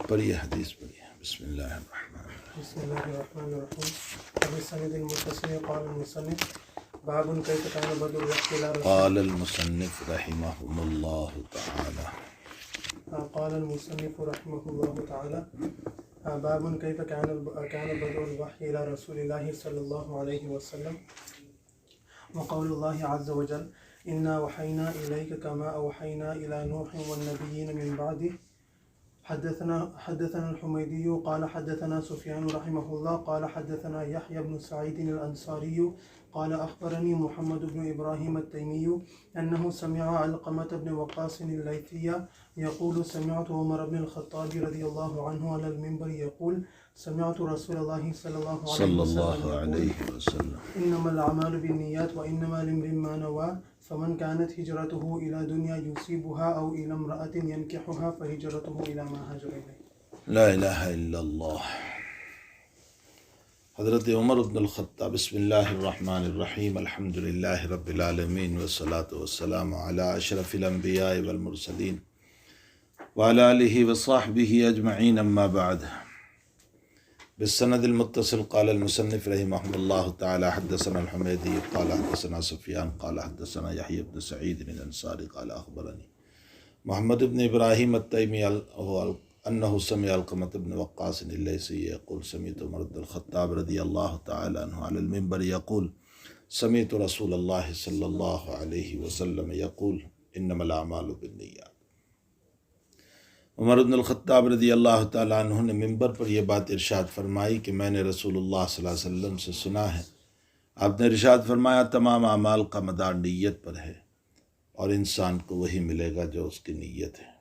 پڑھیے حدیث پڑھیے۔ بسم اللہ الرحمن الرحیم۔ بسم اللہ الرحمن الرحیم۔ وبالسند المتصل قال المصنف باب کیف کان بدء الوحی الی رسول قال المصنف رحمهم اللہ تعالی قال المصنف رحمه الله تعالى باب كيف كان بدء الوحي إلى رسول الله صلى الله عليه وسلم وقول الله عز وجل إنا وحينا إليك كما أوحينا إلى نوح والنبيين من بعده. حدثنا الحميدي قال حدثنا سفيان رحمه الله قال حدثنا يحيى بن سعيد الأنصاري قال أخبرني محمد بن إبراهيم التيمي أنه سمع علقمة بن وقاص الليثي يقول سمعت عمر بن الخطاب رضي الله عنه على المنبر يقول سمعت رسول الله صلى الله عليه وسلم إنما الأعمال بالنيات وإنما لامرئ ما نوى فمن كانت هجرته إلى دنيا يصيبها أو إلى امرأة ينكحها فهجرته إلى ما هاجر إليه. لا الہ الا اللہ۔ حضرت عمر بن الخطاب بسم اللہ الرحمن الرحیم الحمد للہ رب العالمین والصلاة والسلام علی اشرف الانبیاء والمرسلین وعلی آلہ وصحبہ اجمعین اما بعد۔ بالسند المتصل قال المصنف رحمہ اللہ تعالی حدثنا الحمیدی قال حدثنا سفیان قال حدثنا یحیی بن سعید الانصاری قال اخبرنی محمد بن ابراہیم التیمی انہ سمع علقمة بن وقاص الليثي يقول سمعت عمر بن الخطاب رضی اللہ تعالی عنہ علی المنبر يقول سمعت رسول اللہ صلی اللہ علیہ وسلم يقول انما الاعمال بالنیات۔ عمر بن الخطاب رضی اللہ تعالیٰ عنہ نے منبر پر یہ بات ارشاد فرمائی کہ میں نے رسول اللہ صلی اللہ علیہ وسلم سے سنا ہے، آپ نے ارشاد فرمایا تمام اعمال کا مدار نیت پر ہے اور انسان کو وہی ملے گا جو اس کی نیت ہے۔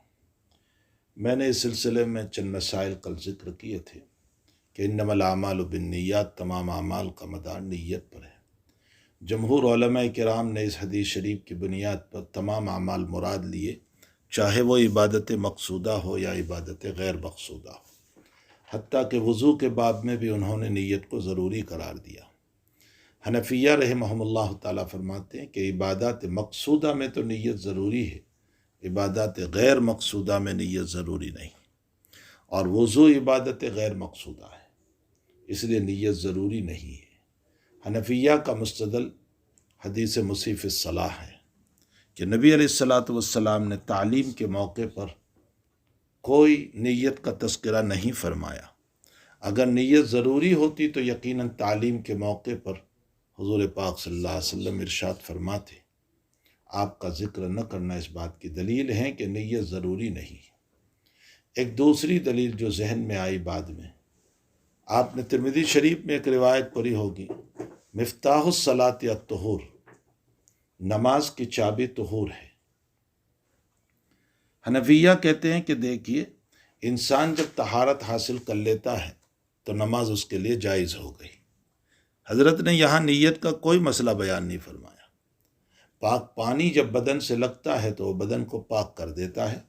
میں نے اس سلسلے میں چند مسائل کل ذکر کیے تھے کہ انما الاعمال بالنیات، تمام اعمال کا مدار نیت پر ہے۔ جمہور علماء کرام نے اس حدیث شریف کی بنیاد پر تمام اعمال مراد لیے، چاہے وہ عبادت مقصودہ ہو یا عبادت غیر مقصودہ ہو، حتیٰ کہ وضو کے باب میں بھی انہوں نے نیت کو ضروری قرار دیا۔ حنفیہ رحمہم اللہ تعالیٰ فرماتے ہیں کہ عبادات مقصودہ میں تو نیت ضروری ہے، عبادات غیر مقصودہ میں نیت ضروری نہیں، اور وضو عبادت غیر مقصودہ ہے، اس لیے نیت ضروری نہیں ہے۔ حنفیہ کا مستدل حدیث مسیح فی الصلاح ہے کہ نبی علیہ السلام نے تعلیم کے موقع پر کوئی نیت کا تذکرہ نہیں فرمایا۔ اگر نیت ضروری ہوتی تو یقیناً تعلیم کے موقع پر حضور پاک صلی اللہ علیہ وسلم ارشاد فرماتے۔ آپ کا ذکر نہ کرنا اس بات کی دلیل ہے کہ نیت ضروری نہیں۔ ایک دوسری دلیل جو ذہن میں آئی بعد میں، آپ نے ترمذی شریف میں ایک روایت پڑھی ہوگی، مفتاح الصلاۃ الطہور، نماز کی چابی طہور ہے۔ حنفیہ کہتے ہیں کہ دیکھیے، انسان جب طہارت حاصل کر لیتا ہے تو نماز اس کے لیے جائز ہو گئی۔ حضرت نے یہاں نیت کا کوئی مسئلہ بیان نہیں فرمایا۔ پاک پانی جب بدن سے لگتا ہے تو وہ بدن کو پاک کر دیتا ہے،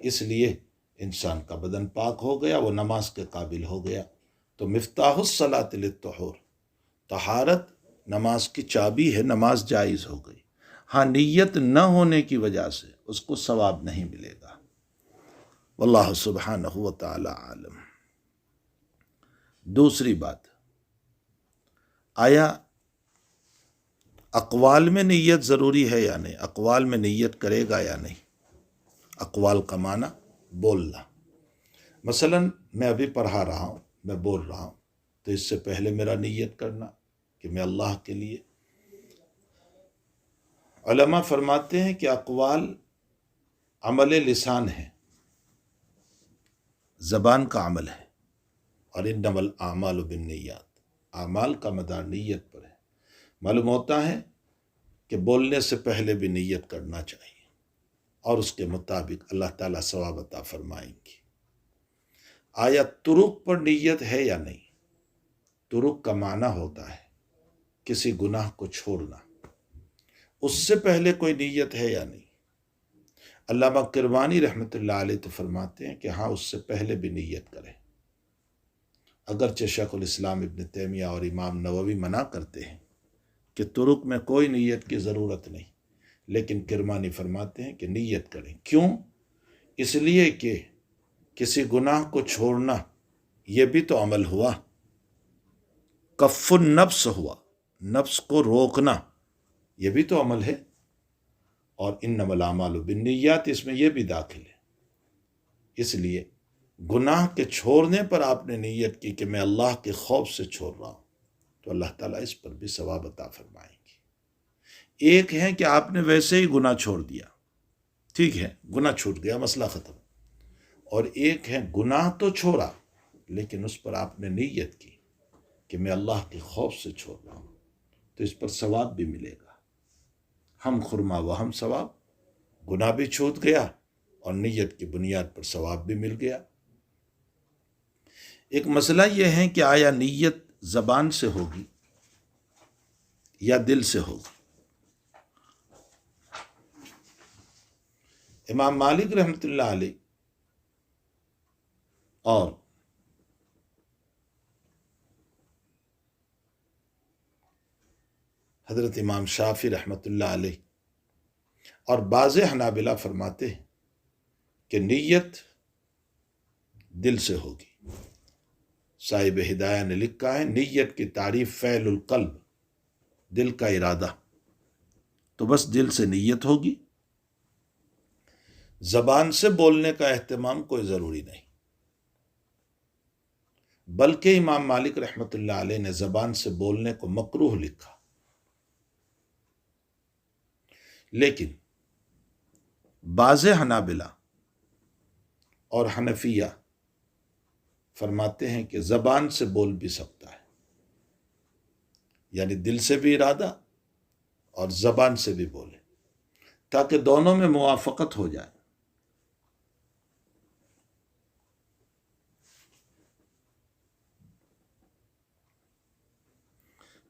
اس لیے انسان کا بدن پاک ہو گیا، وہ نماز کے قابل ہو گیا۔ تو مفتاح الصلاۃ للطہور، طہارت نماز کی چابی ہے، نماز جائز ہو گئی۔ ہاں، نیت نہ ہونے کی وجہ سے اس کو ثواب نہیں ملے گا۔ واللہ سبحانہ و تعالی عالم۔ دوسری بات، آیا اقوال میں نیت ضروری ہے یا نہیں؟ اقوال میں نیت کرے گا یا نہیں؟ اقوال کا معنی بولنا۔ مثلا میں ابھی پڑھا رہا ہوں، میں بول رہا ہوں، تو اس سے پہلے میرا نیت کرنا کہ میں اللہ کے لیے۔ علماء فرماتے ہیں کہ اقوال عمل لسان ہے، زبان کا عمل ہے، اور انما الاعمال بالنیات، اعمال کا مدار نیت پر ہے۔ معلوم ہوتا ہے کہ بولنے سے پہلے بھی نیت کرنا چاہیے، اور اس کے مطابق اللہ تعالیٰ ثواب عطا فرمائیں گے۔ آیا طرق پر نیت ہے یا نہیں؟ طرق کا معنی ہوتا ہے کسی گناہ کو چھوڑنا، اس سے پہلے کوئی نیت ہے یا نہیں؟ علامہ کرمانی رحمۃ اللہ علیہ تو فرماتے ہیں کہ ہاں، اس سے پہلے بھی نیت کرے۔ اگرچہ شیخ الاسلام ابن تیمیہ اور امام نووی منع کرتے ہیں کہ طرق میں کوئی نیت کی ضرورت نہیں، لیکن کرمانی فرماتے ہیں کہ نیت کریں۔ کیوں؟ اس لیے کہ کسی گناہ کو چھوڑنا یہ بھی تو عمل ہوا، کف النفس ہوا، نفس کو روکنا یہ بھی تو عمل ہے، اور انما الاعمال بالنیات اس میں یہ بھی داخل ہے۔ اس لیے گناہ کے چھوڑنے پر آپ نے نیت کی کہ میں اللہ کے خوف سے چھوڑ رہا ہوں، تو اللہ تعالیٰ اس پر بھی ثواب عطا فرمائیں گے۔ ایک ہے کہ آپ نے ویسے ہی گناہ چھوڑ دیا، ٹھیک ہے، گناہ چھوٹ گیا، مسئلہ ختم، اور ایک ہے گناہ تو چھوڑا لیکن اس پر آپ نے نیت کی کہ میں اللہ کے خوف سے چھوڑ رہا ہوں، تو اس پر ثواب بھی ملے گا۔ ہم خرما و ہم ثواب، گناہ بھی چھوٹ گیا اور نیت کی بنیاد پر ثواب بھی مل گیا۔ ایک مسئلہ یہ ہے کہ آیا نیت زبان سے ہوگی یا دل سے ہوگی؟ امام مالک رحمۃ اللہ علیہ اور حضرت امام شافعی رحمۃ اللہ علیہ اور بعض حنابلہ فرماتے ہیں کہ نیت دل سے ہوگی۔ صاحب ہدایہ نے لکھا ہے نیت کی تعریف فعل القلب، دل کا ارادہ، تو بس دل سے نیت ہوگی، زبان سے بولنے کا اہتمام کوئی ضروری نہیں، بلکہ امام مالک رحمۃ اللہ علیہ نے زبان سے بولنے کو مکروہ لکھا، لیکن بعض حنابلہ اور حنفیہ فرماتے ہیں کہ زبان سے بول بھی سکتا ہے، یعنی دل سے بھی ارادہ اور زبان سے بھی بولے، تاکہ دونوں میں موافقت ہو جائے۔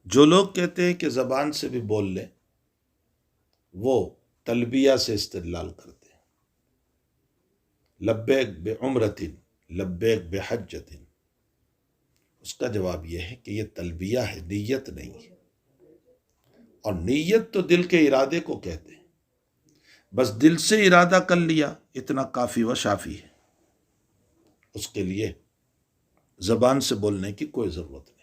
جو لوگ کہتے ہیں کہ زبان سے بھی بول لیں، وہ تلبیہ سے استدلال کرتے ہیں، لبیک بعمرۃ لبیک بحجۃ، اس کا جواب یہ ہے کہ یہ تلبیہ ہے، نیت نہیں ہے، اور نیت تو دل کے ارادے کو کہتے ہیں، بس دل سے ارادہ کر لیا اتنا کافی و شافی ہے، اس کے لیے زبان سے بولنے کی کوئی ضرورت نہیں۔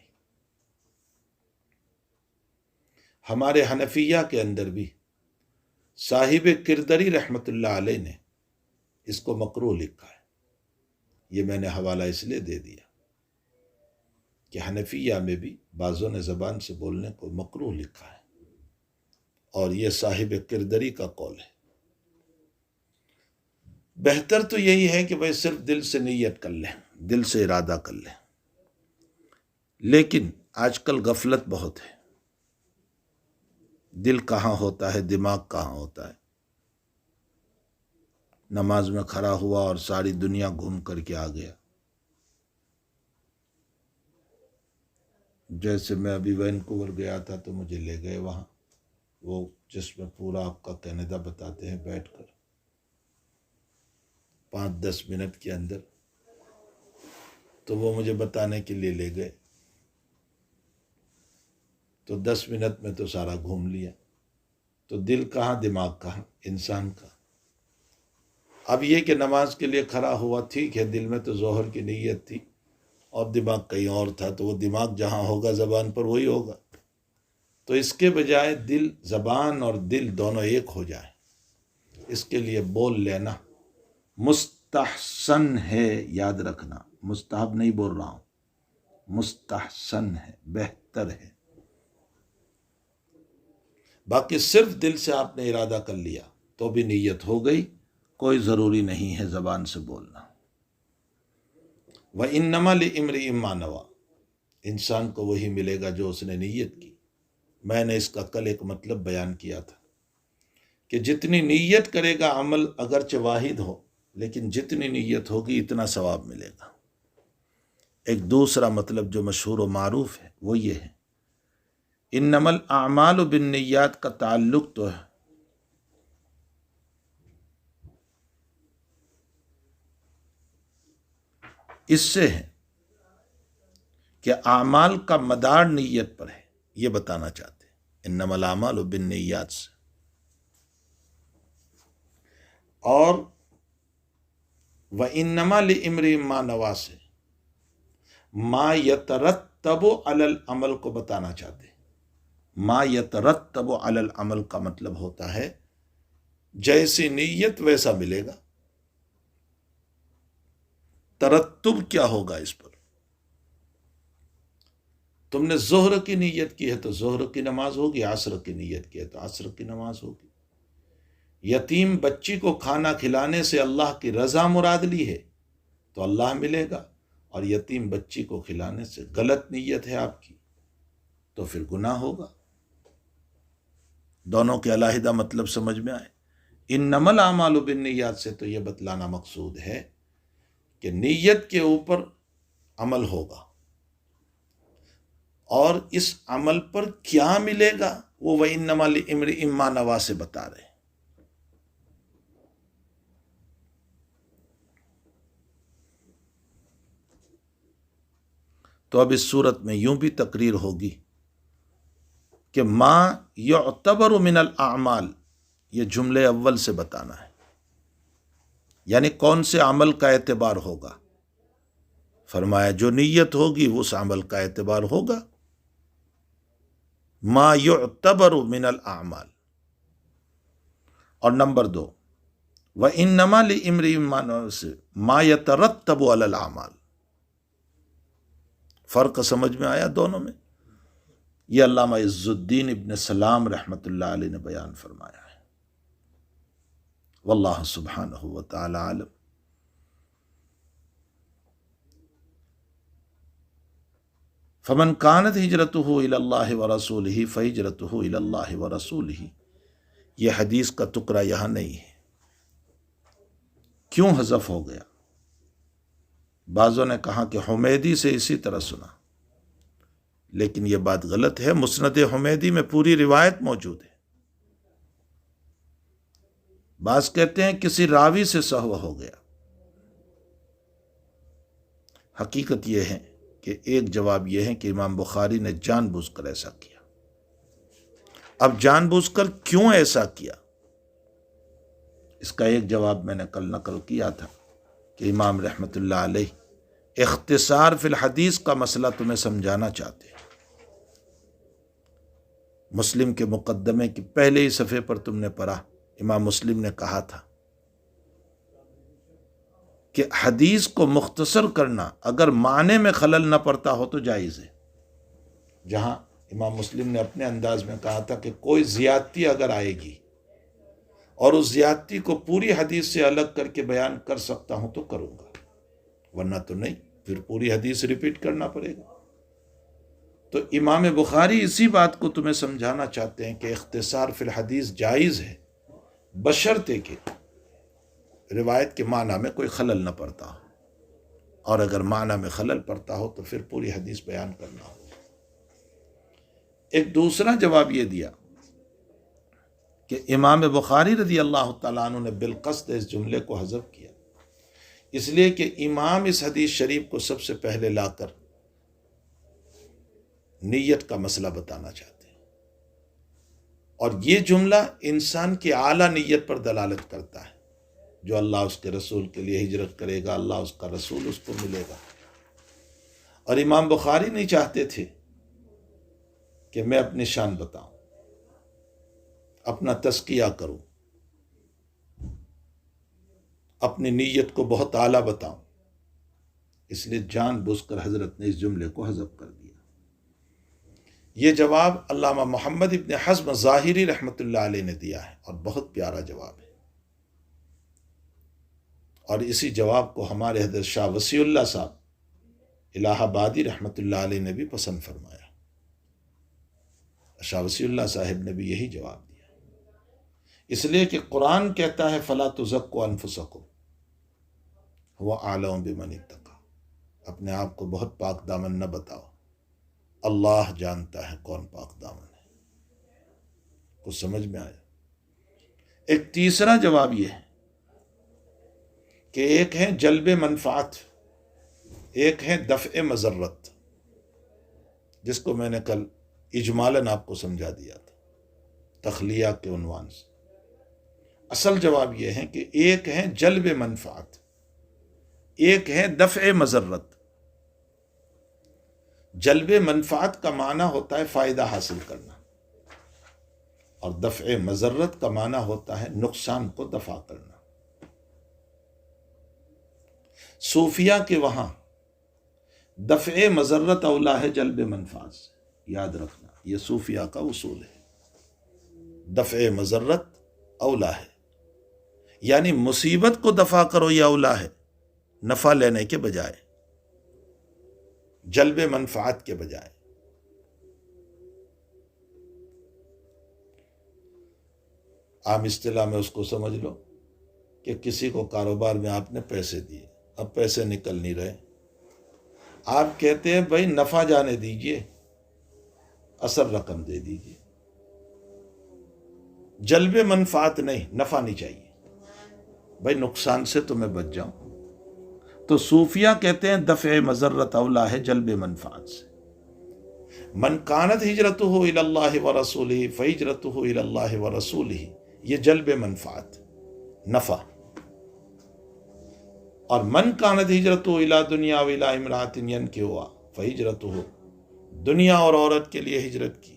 ہمارے حنفیہ کے اندر بھی صاحب کردری رحمۃ اللہ علیہ نے اس کو مکروہ لکھا ہے، یہ میں نے حوالہ اس لیے دے دیا کہ حنفیہ میں بھی بعضوں نے زبان سے بولنے کو مکروہ لکھا ہے، اور یہ صاحب کردری کا قول ہے۔ بہتر تو یہی ہے کہ بھائی صرف دل سے نیت کر لیں، دل سے ارادہ کر لیں، لیکن آج کل غفلت بہت ہے، دل کہاں ہوتا ہے، دماغ کہاں ہوتا ہے، نماز میں کھڑا ہوا اور ساری دنیا گھوم کر کے آ گیا۔ جیسے میں ابھی وینکوور گیا تھا تو مجھے لے گئے وہاں، وہ جس میں پورا آپ کا کینیڈا بتاتے ہیں بیٹھ کر 5-10 منٹ کے اندر، تو وہ مجھے بتانے کے لیے لے گئے، تو 10 منٹ میں تو سارا گھوم لیا، تو دل کہاں دماغ کہاں انسان کا۔ اب یہ کہ نماز کے لیے کھڑا ہوا، ٹھیک ہے، دل میں تو ظہر کی نیت تھی اور دماغ کہیں اور تھا، تو وہ دماغ جہاں ہوگا زبان پر وہی ہوگا، تو اس کے بجائے دل، زبان اور دل دونوں ایک ہو جائیں، اس کے لیے بول لینا مستحسن ہے، یاد رکھنا، مستحب نہیں بول رہا ہوں، مستحسن ہے، بہتر ہے۔ باقی صرف دل سے آپ نے ارادہ کر لیا تو بھی نیت ہو گئی، کوئی ضروری نہیں ہے زبان سے بولنا۔ وَإِنَّمَا لِامْرِئٍ مَّا نَوَىٰ، انسان کو وہی ملے گا جو اس نے نیت کی۔ میں نے اس کا کل ایک مطلب بیان کیا تھا کہ جتنی نیت کرے گا عمل اگرچہ واحد ہو، لیکن جتنی نیت ہوگی اتنا ثواب ملے گا۔ ایک دوسرا مطلب جو مشہور و معروف ہے وہ یہ ہے، انما الاعمال بالنیات کا تعلق تو ہے اس سے ہے کہ اعمال کا مدار نیت پر ہے، یہ بتانا چاہتے ہیں، انما الاعمال بالنیات سے۔ اور وَإِنَّمَا لِإِمْرِئٍ مَّا نَوَىٰ سے ما یترتب علی العمل کو بتانا چاہتے ہیں۔ ما یترتب علی العمل کا مطلب ہوتا ہے جیسی نیت ویسا ملے گا۔ ترتب کیا ہوگا اس پر؟ تم نے ظہر کی نیت کی ہے تو ظہر کی نماز ہوگی، عصر کی نیت کی ہے تو عصر کی نماز ہوگی۔ یتیم بچی کو کھانا کھلانے سے اللہ کی رضا مراد لی ہے تو اللہ ملے گا، اور یتیم بچی کو کھلانے سے غلط نیت ہے آپ کی تو پھر گناہ ہوگا۔ دونوں کے علیحدہ مطلب سمجھ میں آئے۔ انما الاعمال بالنیات سے تو یہ بتلانا مقصود ہے کہ نیت کے اوپر عمل ہوگا، اور اس عمل پر کیا ملے گا وہ وَإِنَّمَا لِإِمْرِئٍ مَّا نَوَىٰ سے بتا رہے ہیں۔ تو اب اس صورت میں یوں بھی تقریر ہوگی کہ ما یعتبر من الاعمال، یہ جملے اول سے بتانا ہے، یعنی کون سے عمل کا اعتبار ہوگا۔ فرمایا جو نیت ہوگی اس عمل کا اعتبار ہوگا۔ ما یعتبر من الاعمال، اور نمبر 2 وَإِنَّمَا لِإِمْرِئٍ مَّا نَوَىٰ سے ما یترتب علی الاعمال۔ فرق سمجھ میں آیا دونوں میں؟ یہ علامہ عز الدین ابن سلام رحمۃ اللہ علیہ نے بیان فرمایا ہے۔ واللہ سبحانہ وتعالی عالم۔ فمن کانت ہجرتہ الی اللہ ورسولہ فہجرتہ الی اللہ ورسولہ، یہ حدیث کا ٹکڑا یہاں نہیں ہے۔ کیوں حذف ہو گیا؟ بعضوں نے کہا کہ حمیدی سے اسی طرح سنا، لیکن یہ بات غلط ہے۔ مسند حمیدی میں پوری روایت موجود ہے۔ بعض کہتے ہیں کسی راوی سے سہو ہو گیا۔ حقیقت یہ ہے کہ ایک جواب یہ ہے کہ امام بخاری نے جان بوجھ کر ایسا کیا۔ اب جان بوجھ کر کیوں ایسا کیا، اس کا ایک جواب میں نے کل نقل کیا تھا کہ امام رحمۃ اللہ علیہ اختصار فی الحدیث کا مسئلہ تمہیں سمجھانا چاہتے ہیں۔ مسلم کے مقدمے کی پہلے ہی صفحے پر تم نے پڑھا، امام مسلم نے کہا تھا کہ حدیث کو مختصر کرنا اگر معنی میں خلل نہ پڑتا ہو تو جائز ہے۔ جہاں امام مسلم نے اپنے انداز میں کہا تھا کہ کوئی زیادتی اگر آئے گی اور اس زیادتی کو پوری حدیث سے الگ کر کے بیان کر سکتا ہوں تو کروں گا، ورنہ تو نہیں، پھر پوری حدیث ریپیٹ کرنا پڑے گا۔ تو امام بخاری اسی بات کو تمہیں سمجھانا چاہتے ہیں کہ اختصار فی الحدیث جائز ہے، بشرطے کہ روایت کے معنی میں کوئی خلل نہ پڑتا ہو، اور اگر معنی میں خلل پڑتا ہو تو پھر پوری حدیث بیان کرنا ہو۔ ایک دوسرا جواب یہ دیا کہ امام بخاری رضی اللہ تعالیٰ عنہ نے بالقصد اس جملے کو حذف کیا، اس لیے کہ امام اس حدیث شریف کو سب سے پہلے لا کر نیت کا مسئلہ بتانا چاہتے ہیں، اور یہ جملہ انسان کی اعلیٰ نیت پر دلالت کرتا ہے۔ جو اللہ اس کے رسول کے لیے ہجرت کرے گا، اللہ اس کا رسول اس کو ملے گا۔ اور امام بخاری نہیں چاہتے تھے کہ میں اپنی شان بتاؤں، اپنا تزکیہ کروں، اپنی نیت کو بہت اعلیٰ بتاؤں، اس لیے جان بوجھ کر حضرت نے اس جملے کو حذف کر دیا۔ یہ جواب علامہ محمد ابن حزم ظاہری رحمۃ اللہ علیہ نے دیا ہے، اور بہت پیارا جواب ہے، اور اسی جواب کو ہمارے حضرت شاہ وسیع اللہ صاحب الہ آبادی رحمۃ اللہ علیہ نے بھی پسند فرمایا۔ شاہ وسیع اللہ صاحب نے بھی یہی جواب دیا، اس لیے کہ قرآن کہتا ہے فَلَا تُزَكُّوا أَنفُسَكُمْ هُوَ أَعْلَمُ بِمَنِ اتَّقَىٰ، اپنے آپ کو بہت پاک دامن نہ بتاؤ، اللہ جانتا ہے کون پاک دامن ہے۔ کچھ سمجھ میں آیا؟ ایک تیسرا جواب یہ ہے کہ ایک ہے جلب منفعت، ایک ہے دفع مضرت، جس کو میں نے کل اجمالاً آپ کو سمجھا دیا تھا تخلیہ کے عنوان سے۔ اصل جواب یہ ہے کہ ایک ہے جلب منفعت، ایک ہے دفع مضرت. جلب منفعت کا معنی ہوتا ہے فائدہ حاصل کرنا، اور دفع مضرت کا معنی ہوتا ہے نقصان کو دفع کرنا. صوفیہ کے وہاں دفع مضرت اولا ہے جلب منفعت سے. یاد رکھنا، یہ صوفیہ کا اصول ہے. دفع مضرت اولا ہے، یعنی مصیبت کو دفع کرو یہ اولا ہے نفع لینے کے بجائے، جلب منفعت کے بجائے. عام اصطلاح میں اس کو سمجھ لو کہ کسی کو کاروبار میں آپ نے پیسے دیے، اب پیسے نکل نہیں رہے، آپ کہتے ہیں بھائی نفع جانے دیجئے، اصل رقم دے دیجئے. جلب منفعت نہیں، نفع نہیں چاہیے، بھائی نقصان سے تو میں بچ جاؤں. تو صوفیہ کہتے ہیں دفع مضرت اولا ہے جلب منفعت سے. من کانت ہجرتہ الی اللہ ورسولہ فہجرتہ الی اللہ ورسولہ، یہ جلب منفعت، نفع. اور من کانت ہجرتہ الی دنیا و الی امرأۃ ینکحها فہجرتہ، دنیا اور عورت کے لیے ہجرت کی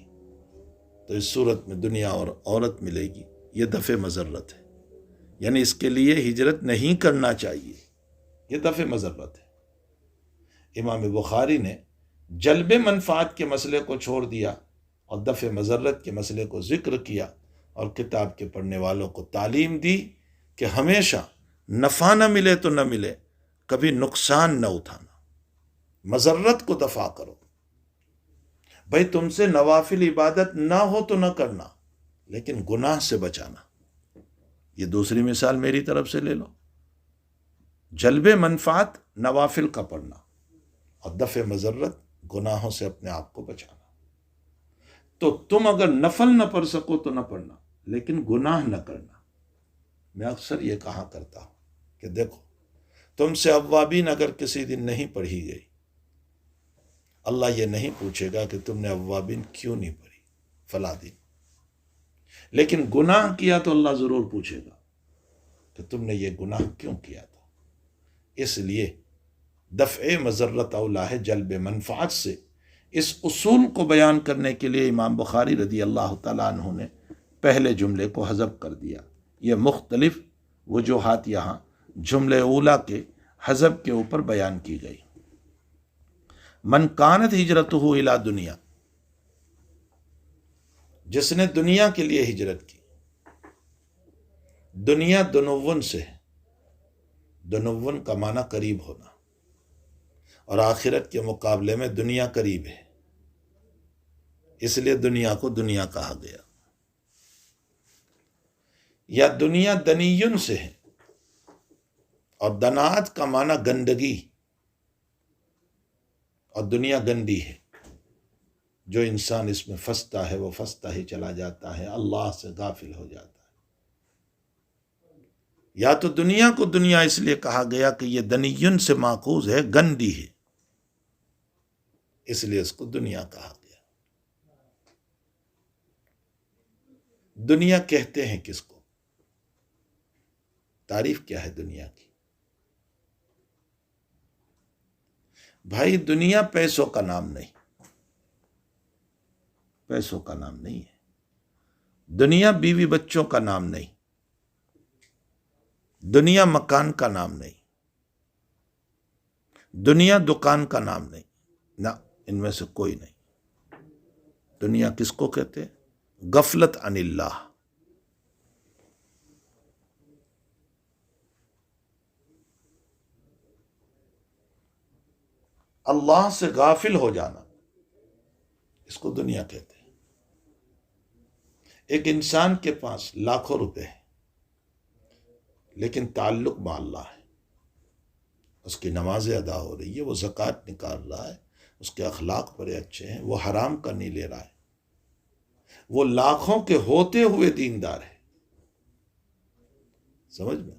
تو اس صورت میں دنیا اور عورت ملے گی. یہ دفع مضرت ہے، یعنی اس کے لیے ہجرت نہیں کرنا چاہیے، یہ دفع مضرت ہے. امام بخاری نے جلب منفعت کے مسئلے کو چھوڑ دیا اور دفع مضرت کے مسئلے کو ذکر کیا، اور کتاب کے پڑھنے والوں کو تعلیم دی کہ ہمیشہ نفع نہ ملے تو نہ ملے، کبھی نقصان نہ اٹھانا، مضرت کو دفع کرو. بھائی تم سے نوافل عبادت نہ ہو تو نہ کرنا، لیکن گناہ سے بچانا. یہ دوسری مثال میری طرف سے لے لو. جلب منفعت نوافل کا پڑھنا، اور دفع مضرت گناہوں سے اپنے آپ کو بچانا. تو تم اگر نفل نہ پڑھ سکو تو نہ پڑھنا، لیکن گناہ نہ کرنا. میں اکثر یہ کہا کرتا ہوں کہ دیکھو، تم سے اوابین اگر کسی دن نہیں پڑھی گئی، اللہ یہ نہیں پوچھے گا کہ تم نے اوابین کیوں نہیں پڑھی فلاں دن، لیکن گناہ کیا تو اللہ ضرور پوچھے گا کہ تم نے یہ گناہ کیوں کیا تھا. اس لیے دفع مضرت اولا ہے جلب منفعت سے. اس اصول کو بیان کرنے کے لیے امام بخاری رضی اللہ تعالیٰ عنہ نے پہلے جملے کو حذف کر دیا. یہ مختلف وجوہات یہاں جملے اولا کے حذف کے اوپر بیان کی گئی. من کانت ہجرتہ الی دنیا، جس نے دنیا کے لیے ہجرت کی. دنیا دنون سے ہے، دنون کا معنی قریب ہونا، اور آخرت کے مقابلے میں دنیا قریب ہے، اس لیے دنیا کو دنیا کہا گیا. یا دنیا دنیون سے ہے، اور دنات کا معنی گندگی، اور دنیا گندی ہے. جو انسان اس میں پھنستا ہے وہ پھنستا ہی چلا جاتا ہے، اللہ سے غافل ہو جاتا ہے. یا تو دنیا کو دنیا اس لیے کہا گیا کہ یہ دنیون سے ماخوذ ہے، گندی ہے، اس لیے اس کو دنیا کہا گیا. دنیا کہتے ہیں کس کو؟ تعریف کیا ہے دنیا کی؟ بھائی دنیا پیسوں کا نام نہیں، پیسوں کا نام نہیں ہے. دنیا بیوی بچوں کا نام نہیں، دنیا مکان کا نام نہیں، دنیا دکان کا نام نہیں، نہ، ان میں سے کوئی نہیں. دنیا کس کو کہتے ہیں؟ غفلت عن اللہ. اللہ سے غافل ہو جانا، اس کو دنیا کہتے ہیں. ایک انسان کے پاس لاکھوں روپے ہیں لیکن تعلق با اللہ ہے، اس کی نمازیں ادا ہو رہی ہے، وہ زکوٰۃ نکال رہا ہے، اس کے اخلاق بڑے اچھے ہیں، وہ حرام کا نہیں لے رہا ہے، وہ لاکھوں کے ہوتے ہوئے دیندار ہے. سمجھ میں؟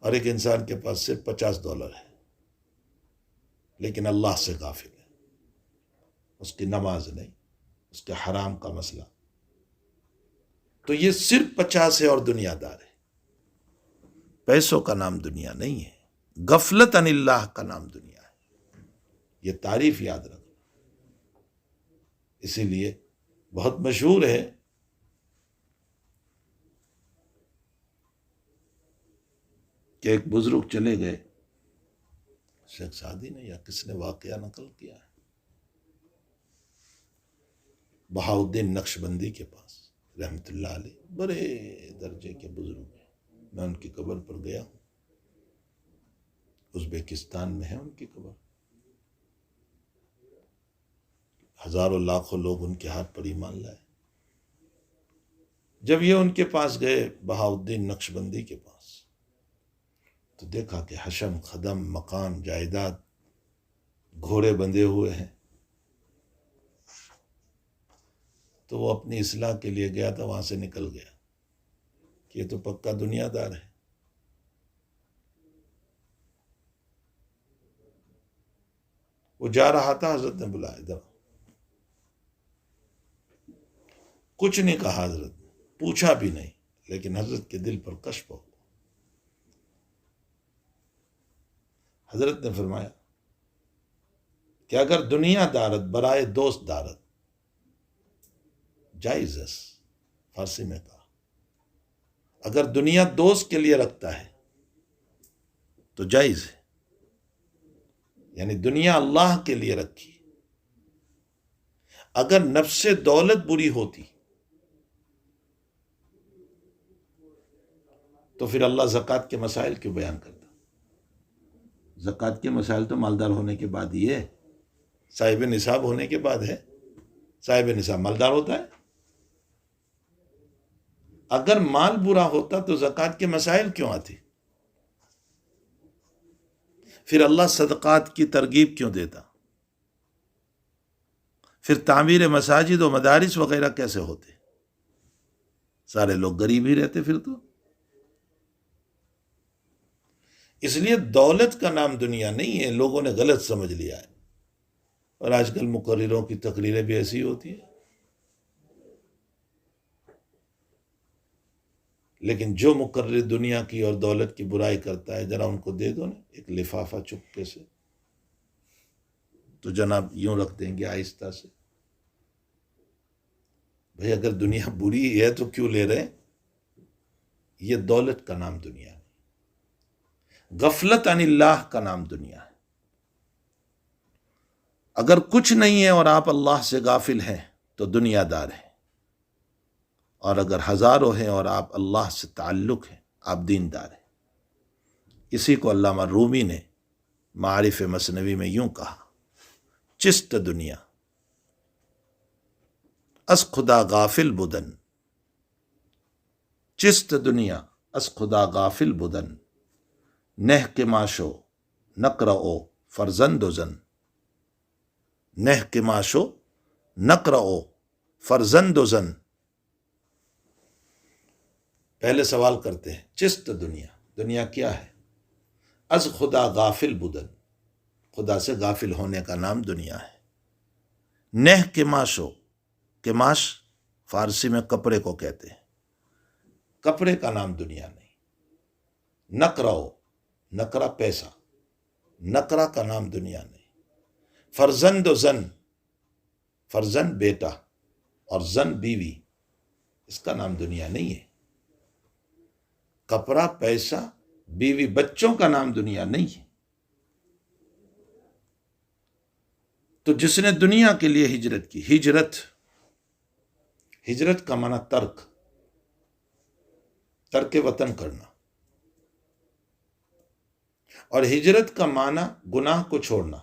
اور ایک انسان کے پاس صرف $50 ہے لیکن اللہ سے غافل ہے، اس کی نماز نہیں، اس کے حرام کا مسئلہ. تو یہ صرف 50 ہے اور دنیا دار ہے. پیسوں کا نام دنیا نہیں ہے. غفلت عن اللہ کا نام دنیا ہے. یہ تعریف یاد رکھو. اسی لیے بہت مشہور ہے کہ ایک بزرگ چلے گئے، شیخ سعدی نے یا کس نے واقعہ نقل کیا ہے، بہاؤالدین نقشبندی کے پاس رحمت اللہ علیہ، بڑے درجے کے بزرگ ہیں. میں ان کی قبر پر گیا ہوں، ازبیکستان میں ہے ان کی قبر. ہزاروں لاکھوں لوگ ان کے ہاتھ پر ایمان لائے. جب یہ ان کے پاس گئے بہاؤالدین نقشبندی کے پاس، تو دیکھا کہ حشم، خدم، مکان، جائیداد، گھوڑے بندھے ہوئے ہیں. تو وہ اپنی اصلاح کے لیے گیا تھا، وہاں سے نکل گیا کہ یہ تو پکا دنیا دار ہے. وہ جا رہا تھا، حضرت نے بلایا ادھر. کچھ نہیں کہا حضرت نے، پوچھا بھی نہیں، لیکن حضرت کے دل پر کشف ہو. حضرت نے فرمایا کہ اگر دنیا دارت برائے دوست دارت، جائز ہے، فارسی میں کہا، اگر دنیا دوست کے لیے رکھتا ہے تو جائز ہے. یعنی دنیا اللہ کے لیے رکھی. اگر نفس دولت بری ہوتی تو پھر اللہ زکوٰۃ کے مسائل کیوں بیان کرتا؟ زکوٰۃ کے مسائل تو مالدار ہونے کے بعد ہی ہے، صاحب نصاب ہونے کے بعد ہے. صاحب نصاب مالدار ہوتا ہے. اگر مال برا ہوتا تو زکوٰۃ کے مسائل کیوں آتے؟ پھر اللہ صدقات کی ترغیب کیوں دیتا؟ پھر تعمیر مساجد و مدارس وغیرہ کیسے ہوتے؟ سارے لوگ غریب ہی رہتے پھر تو. اس لیے دولت کا نام دنیا نہیں ہے، لوگوں نے غلط سمجھ لیا ہے. اور آج کل مقرروں کی تقریریں بھی ایسی ہوتی ہیں. لیکن جو مقرر دنیا کی اور دولت کی برائی کرتا ہے، ذرا ان کو دے دو نا ایک لفافہ چپکے سے، تو جناب یوں رکھ دیں گے آہستہ سے. بھئی اگر دنیا بری ہے تو کیوں لے رہے ہیں؟ یہ دولت کا نام دنیا ہے. غفلت عن اللہ کا نام دنیا ہے. اگر کچھ نہیں ہے اور آپ اللہ سے غافل ہیں تو دنیا دار ہیں، اور اگر ہزاروں ہیں اور آپ اللہ سے تعلق ہیں، آپ دیندار ہیں. اسی کو علامہ رومی نے معارف مثنوی میں یوں کہا: چست دنیا از خدا غافل بدن، چست دنیا از خدا غافل بدن، نہ کے ماشو نقرأ فرزند و زن، نہ کے ماشو نقرأ فرزند و زن. پہلے سوال کرتے ہیں چست دنیا، دنیا کیا ہے؟ از خدا غافل بدن، خدا سے غافل ہونے کا نام دنیا ہے. نہ کے ماشو، کماش فارسی میں کپڑے کو کہتے ہیں، کپڑے کا نام دنیا نہیں. نقرأ، نقرہ پیسہ، نقرہ کا نام دنیا نہیں. فرزند و زن، فرزند بیٹا اور زن بیوی، اس کا نام دنیا نہیں ہے. کپڑا، پیسہ، بیوی، بچوں کا نام دنیا نہیں ہے. تو جس نے دنیا کے لیے ہجرت کی، ہجرت کا معنی ترک وطن کرنا، اور ہجرت کا معنی گناہ کو چھوڑنا،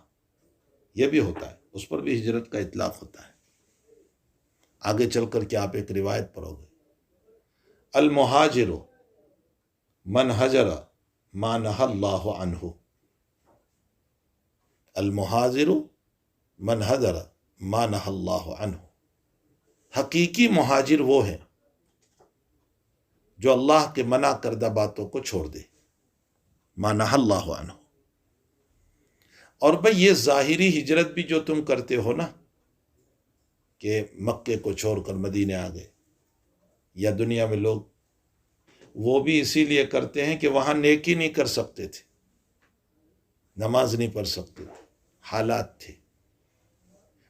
یہ بھی ہوتا ہے، اس پر بھی ہجرت کا اطلاق ہوتا ہے. آگے چل کر کے آپ ایک روایت پڑھو گے: المہاجر من حجر ما نہی اللہ عنہ، المہاجر من حجر ما نہی اللہ عنہ. حقیقی مہاجر وہ ہیں جو اللہ کے منع کردہ باتوں کو چھوڑ دے، ما نہی اللہ عنہ. اور بھئی یہ ظاہری ہجرت بھی جو تم کرتے ہو نا، کہ مکے کو چھوڑ کر مدینے آ گئے، یا دنیا میں لوگ وہ بھی اسی لیے کرتے ہیں کہ وہاں نیکی نہیں کر سکتے تھے، نماز نہیں پڑھ سکتے، حالات تھے۔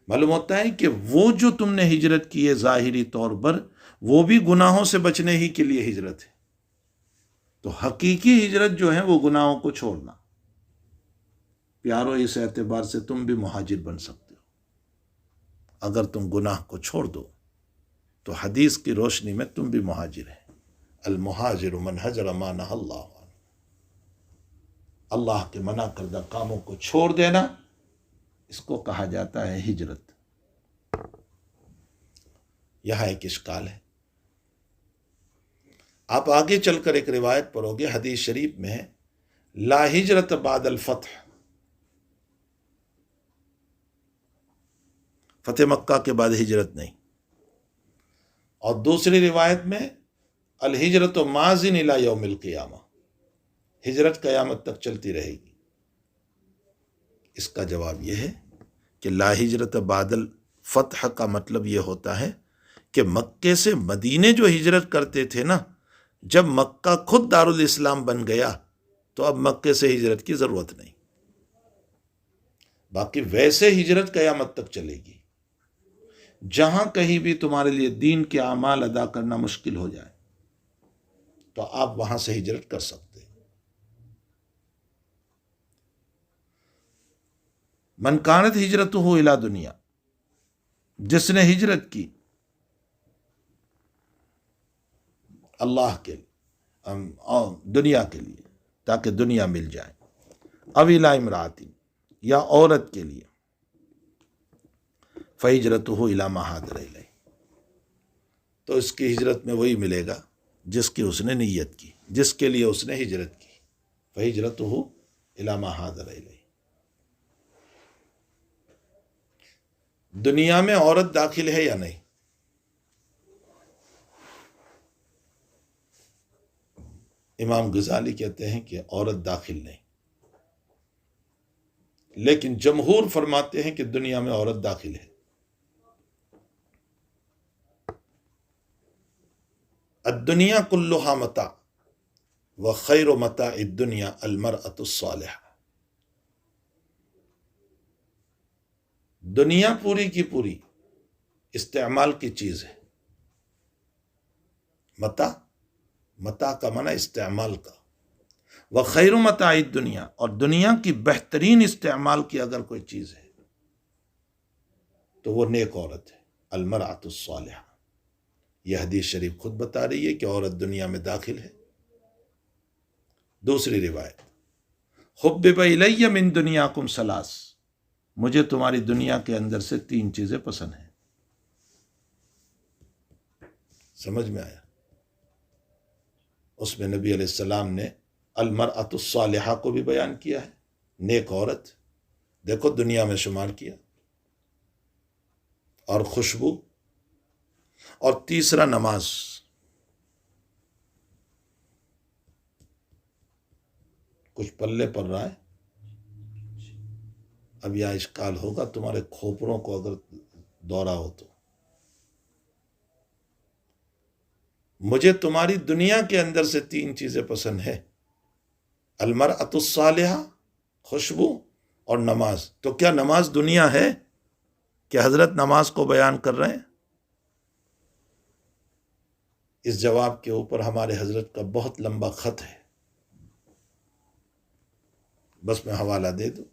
معلوم ہوتا ہے کہ وہ جو تم نے ہجرت کی ہے ظاہری طور پر، وہ بھی گناہوں سے بچنے ہی کے لیے ہجرت ہے۔ تو حقیقی ہجرت جو ہے وہ گناہوں کو چھوڑنا۔ پیارو، اس اعتبار سے تم بھی مہاجر بن سکتے ہو اگر تم گناہ کو چھوڑ دو، تو حدیث کی روشنی میں تم بھی مہاجر ہیں۔ المہاجر من حجر ما نہی اللہ عنہ، اللہ کے منع کردہ کاموں کو چھوڑ دینا، اس کو کہا جاتا ہے ہجرت۔ یہاں ایک اشکال ہے، آپ آگے چل کر ایک روایت پڑھو گے، حدیث شریف میں ہے لا ہجرت بعد الفتح، فتح مکہ کے بعد ہجرت نہیں۔ اور دوسری روایت میں الہجرت ماضٍ الی یوم القیامہ، ہجرت قیامت تک چلتی رہے گی۔ اس کا جواب یہ ہے کہ لا ہجرت بعد الفتح کا مطلب یہ ہوتا ہے کہ مکے سے مدینے جو ہجرت کرتے تھے نا، جب مکہ خود دارالاسلام بن گیا تو اب مکے سے ہجرت کی ضرورت نہیں، باقی ویسے ہجرت قیامت تک چلے گی۔ جہاں کہیں بھی تمہارے لیے دین کے اعمال ادا کرنا مشکل ہو جائے تو آپ وہاں سے ہجرت کر سکتے ہیں۔ من کانت ہجرتہ الی دنیا، جس نے ہجرت کی اللہ کے دنیا کے لیے تاکہ دنیا مل جائے، او الی امرأۃ، یا عورت کے لیے، فہجرتہ الی ما ہاجر الیہ، تو اس کی ہجرت میں وہی ملے گا جس کی اس نے نیت کی، جس کے لیے اس نے ہجرت کی، فہجرتہ الی ما ہاجر الیہ۔ دنیا میں عورت داخل ہے یا نہیں؟ امام غزالی کہتے ہیں کہ عورت داخل نہیں، لیکن جمہور فرماتے ہیں کہ دنیا میں عورت داخل ہے۔ الدنیا کلھا متاع وخیر متاع الدنیا المرأة الصالحہ، دنیا پوری کی پوری استعمال کی چیز ہے۔ متاع کا معنی استعمال کا، وخیر متاع الدنیا، اور دنیا کی بہترین استعمال کی اگر کوئی چیز ہے تو وہ نیک عورت ہے، المرأة الصالحہ۔ یہ حدیث شریف خود بتا رہی ہے کہ عورت دنیا میں داخل ہے۔ دوسری روایت، حبب الی من دنیاکم ثلاث، مجھے تمہاری دنیا کے اندر سے 3 چیزیں پسند ہیں۔ سمجھ میں آیا؟ اس میں نبی علیہ السلام نے المرأة الصالحہ کو بھی بیان کیا ہے، نیک عورت، دیکھو دنیا میں شمار کیا، اور خوشبو، اور تیسرا نماز۔ کچھ پلے پڑ رہا ہے؟ اب یہ اشکال ہوگا تمہارے کھوپڑوں کو اگر دورہ ہو تو۔ مجھے تمہاری دنیا کے اندر سے 3 چیزیں پسند ہے، المرأة الصالحہ، خوشبو، اور نماز۔ تو کیا نماز دنیا ہے کہ حضرت نماز کو بیان کر رہے ہیں؟ اس جواب کے اوپر ہمارے حضرت کا بہت لمبا خط ہے، بس میں حوالہ دے دوں،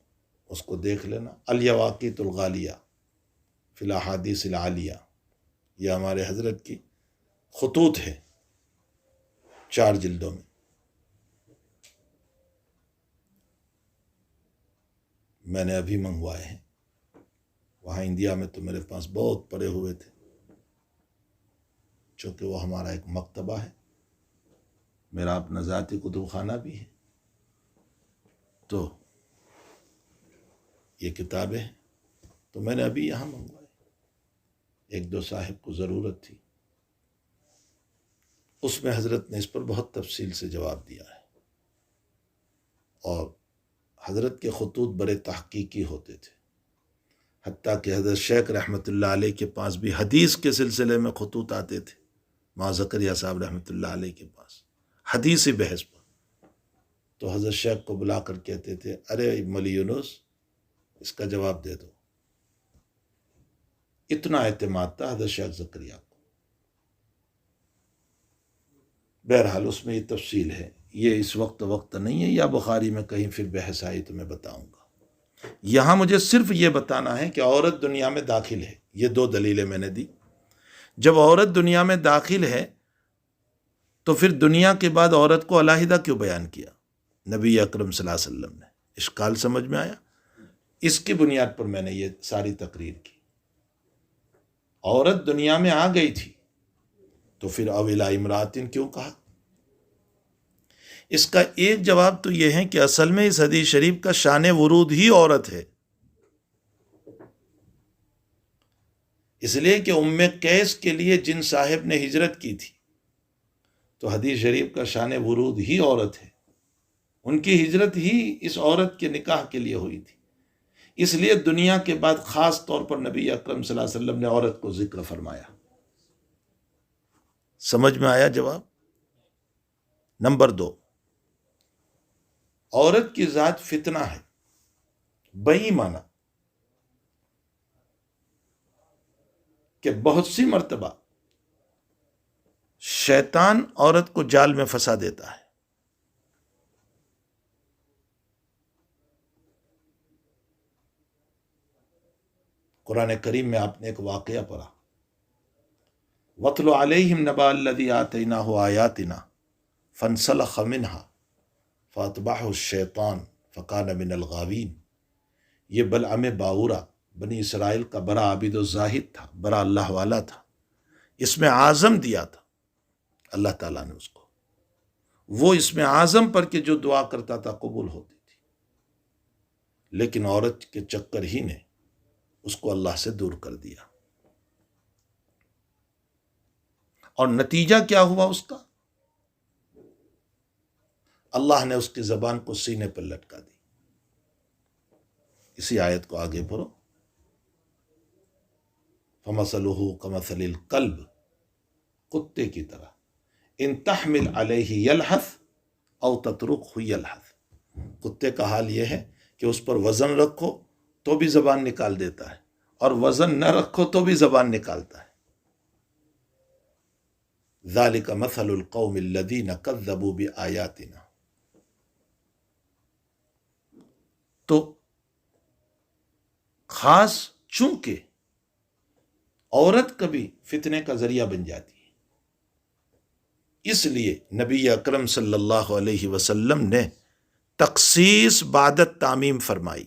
اس کو دیکھ لینا، الیواقیت الغالیہ فی الاحادیث العالیہ، یہ ہمارے حضرت کی خطوط ہے 4 جلدوں میں۔ میں نے ابھی منگوائے ہیں، وہاں انڈیا میں تو میرے پاس بہت پڑے ہوئے تھے، چونکہ وہ ہمارا ایک مکتبہ ہے، میرا اپنا ذاتی کتب خانہ بھی ہے، تو یہ کتابیں ہیں، تو میں نے ابھی یہاں منگوائے، 1-2 صاحب کو ضرورت تھی، اس میں حضرت نے اس پر بہت تفصیل سے جواب دیا ہے، اور حضرت کے خطوط بڑے تحقیقی ہوتے تھے، حتیٰ کہ حضرت شیخ رحمۃ اللہ علیہ کے پاس بھی حدیث کے سلسلے میں خطوط آتے تھے، ماں زکریا صاحب رحمۃ اللہ علیہ کے پاس، حدیثی بحث پر، تو حضرت شیخ کو بلا کر کہتے تھے ارے مولی یونس اس کا جواب دے دو. اتنا اعتماد تھا حضرت شیخ زکریا کو. بہرحال اس میں یہ تفصیل ہے، یہ اس وقت نہیں ہے، یا بخاری میں کہیں پھر بحث آئی تو میں بتاؤں گا. یہاں مجھے صرف یہ بتانا ہے کہ عورت دنیا میں داخل ہے. یہ 2 دلیلیں میں نے دی. جب عورت دنیا میں داخل ہے تو پھر دنیا کے بعد عورت کو علیحدہ کیوں بیان کیا نبی اکرم صلی اللہ علیہ وسلم نے؟ اشکال سمجھ میں آیا؟ اس کی بنیاد پر میں نے یہ ساری تقریر کی. عورت دنیا میں آ گئی تھی تو پھر اولا امراتن کیوں کہا؟ اس کا ایک جواب تو یہ ہے کہ اصل میں اس حدیث شریف کا شان ورود ہی عورت ہے. اس لیے کہ ام قیس کے لیے جن صاحب نے ہجرت کی تھی تو حدیث شریف کا شان ورود ہی عورت ہے. ان کی ہجرت ہی اس عورت کے نکاح کے لیے ہوئی تھی. اس لیے دنیا کے بعد خاص طور پر نبی اکرم صلی اللہ علیہ وسلم نے عورت کو ذکر فرمایا. سمجھ میں آیا جواب؟ نمبر 2، عورت کی ذات فتنہ ہے. بئی معنی کہ بہت سی مرتبہ شیطان عورت کو جال میں پھنسا دیتا ہے. قرآن کریم میں آپ نے ایک واقعہ پڑھا، وَاتْلُ عَلَيْهِمْ نَبَأَ الَّذِي آتَيْنَاهُ آيَاتِنَا فَانْسَلَخَ مِنْهَا فَأَتْبَعَهُ الشَّيْطَانُ فَكَانَ مِنَ الْغَاوِينَ. یہ بلعم باورہ بنی اسرائیل کا بڑا عابد و زاہد تھا، بڑا اللہ والا تھا. اس میں اعظم دیا تھا اللہ تعالیٰ نے اس کو. وہ اس میں اعظم پر کے جو دعا کرتا تھا قبول ہوتی تھی. لیکن عورت کے چکر ہی نے اس کو اللہ سے دور کر دیا. اور نتیجہ کیا ہوا اس کا؟ اللہ نے اس کی زبان کو سینے پر لٹکا دی. اسی آیت کو آگے پڑھو، فَمَثَلُهُ كَمَثَلِ الْكَلْبِ، کتے کی طرح، ان تحمل علیہ یلحث او تترکہ یلحث. کتے کا حال یہ ہے کہ اس پر وزن رکھو تو بھی زبان نکال دیتا ہے، اور وزن نہ رکھو تو بھی زبان نکالتا ہے. ذالک مثل القوم الذین کذبوا بآیاتنا. تو خاص چونکہ عورت کبھی فتنے کا ذریعہ بن جاتی ہے، اس لیے نبی اکرم صلی اللہ علیہ وسلم نے تخصیص بعد تعمیم فرمائی.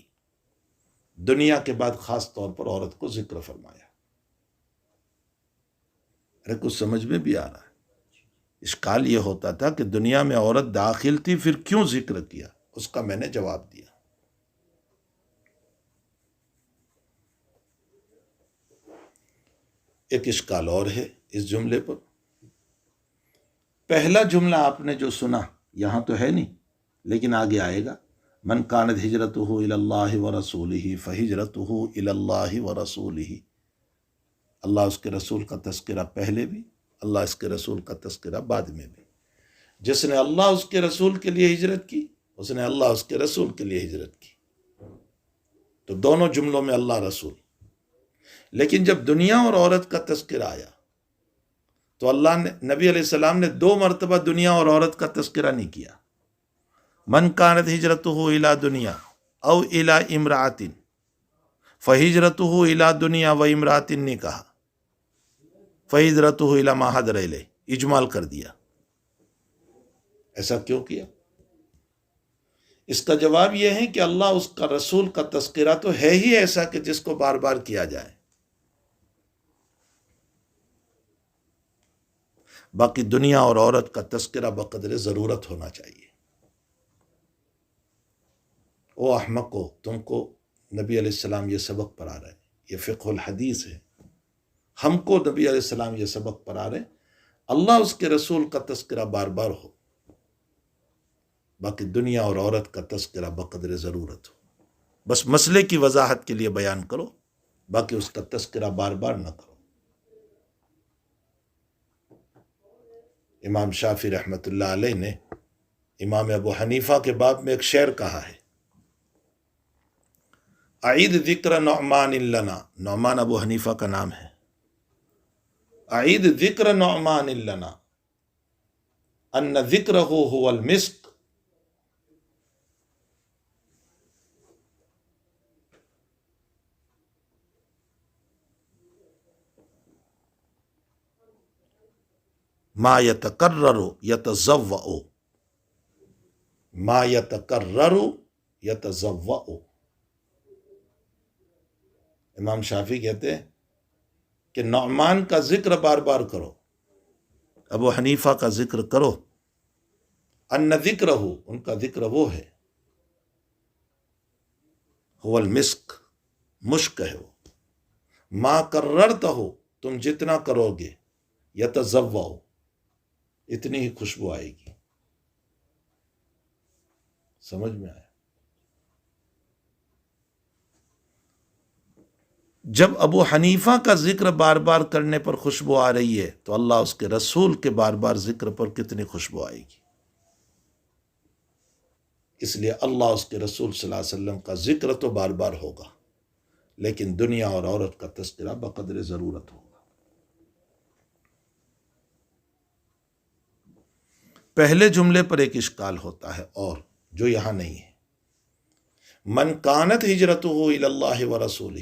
دنیا کے بعد خاص طور پر عورت کو ذکر فرمایا. ارے کچھ سمجھ میں بھی آ رہا ہے؟ اشکال یہ ہوتا تھا کہ دنیا میں عورت داخل تھی، پھر کیوں ذکر کیا؟ اس کا میں نے جواب دیا. ایک اشکال اور ہے اس جملے پر. پہلا جملہ آپ نے جو سنا یہاں تو ہے نہیں، لیکن آگے آئے گا، من کانت ہجرتہ الی اللہ ورسولہ فہجرتہ الی اللہ ورسولہ. اللہ اس کے رسول کا تذکرہ پہلے بھی، اللہ اس کے رسول کا تذکرہ بعد میں بھی. جس نے اللہ اس کے رسول کے لیے ہجرت کی، اس نے اللہ اس کے رسول کے لیے ہجرت کی. تو دونوں جملوں میں اللہ رسول. لیکن جب دنیا اور عورت کا تذکرہ آیا تو اللہ نے، نبی علیہ السلام نے 2 مرتبہ دنیا اور عورت کا تذکرہ نہیں کیا. من کانت ہجرتہ الی دنیا او الی امرأۃ فہجرتہ الی دنیا و امرأۃ نے کہا، فہجرتہ الی ما حضر الیہ، اجمال کر دیا. ایسا کیوں کیا؟ اس کا جواب یہ ہے کہ اللہ اس کا رسول کا تذکرہ تو ہے ہی ایسا کہ جس کو بار بار کیا جائے. باقی دنیا اور عورت کا تذکرہ بقدر ضرورت ہونا چاہیے. او احمقو، تم کو نبی علیہ السلام یہ سبق پڑھا رہے ہیں، یہ فقہ الحدیث ہے. ہم کو نبی علیہ السلام یہ سبق پڑھا رہے ہیں، اللہ اس کے رسول کا تذکرہ بار بار ہو، باقی دنیا اور عورت کا تذکرہ بقدر ضرورت ہو. بس مسئلے کی وضاحت کے لیے بیان کرو، باقی اس کا تذکرہ بار بار نہ کرو. امام شافعی رحمۃ اللہ علیہ نے امام ابو حنیفہ کے باب میں ایک شعر کہا ہے، اعید ذکر نعمان لنا، نعمان ابو حنیفہ کا نام ہے، اعید ذکر نعمان لنا ان ذکرہ هو المسک، ما یتکرر یتزوأ، ما یتکرر یتزوأ۔ امام شافعی کہتے ہیں کہ نعمان کا ذکر بار بار کرو، ابو حنیفہ کا ذکر کرو، ان ذکرہ، ان کا ذکر وہ ہے، هو المسک، مشک ہے وہ، ما کررتہ، تم جتنا کرو گے، یتزوأ، اتنی ہی خوشبو آئے گی۔ سمجھ میں آیا؟ جب ابو حنیفہ کا ذکر بار بار کرنے پر خوشبو آ رہی ہے تو اللہ اس کے رسول کے بار بار ذکر پر کتنی خوشبو آئے گی۔ اس لیے اللہ اس کے رسول صلی اللہ علیہ وسلم کا ذکر تو بار بار ہوگا، لیکن دنیا اور عورت کا تذکرہ بقدر ضرورت ہوگا۔ پہلے جملے پر ایک اشکال ہوتا ہے اور جو یہاں نہیں ہے، من کانت ہجرتہ الی اللہ ورسولہ،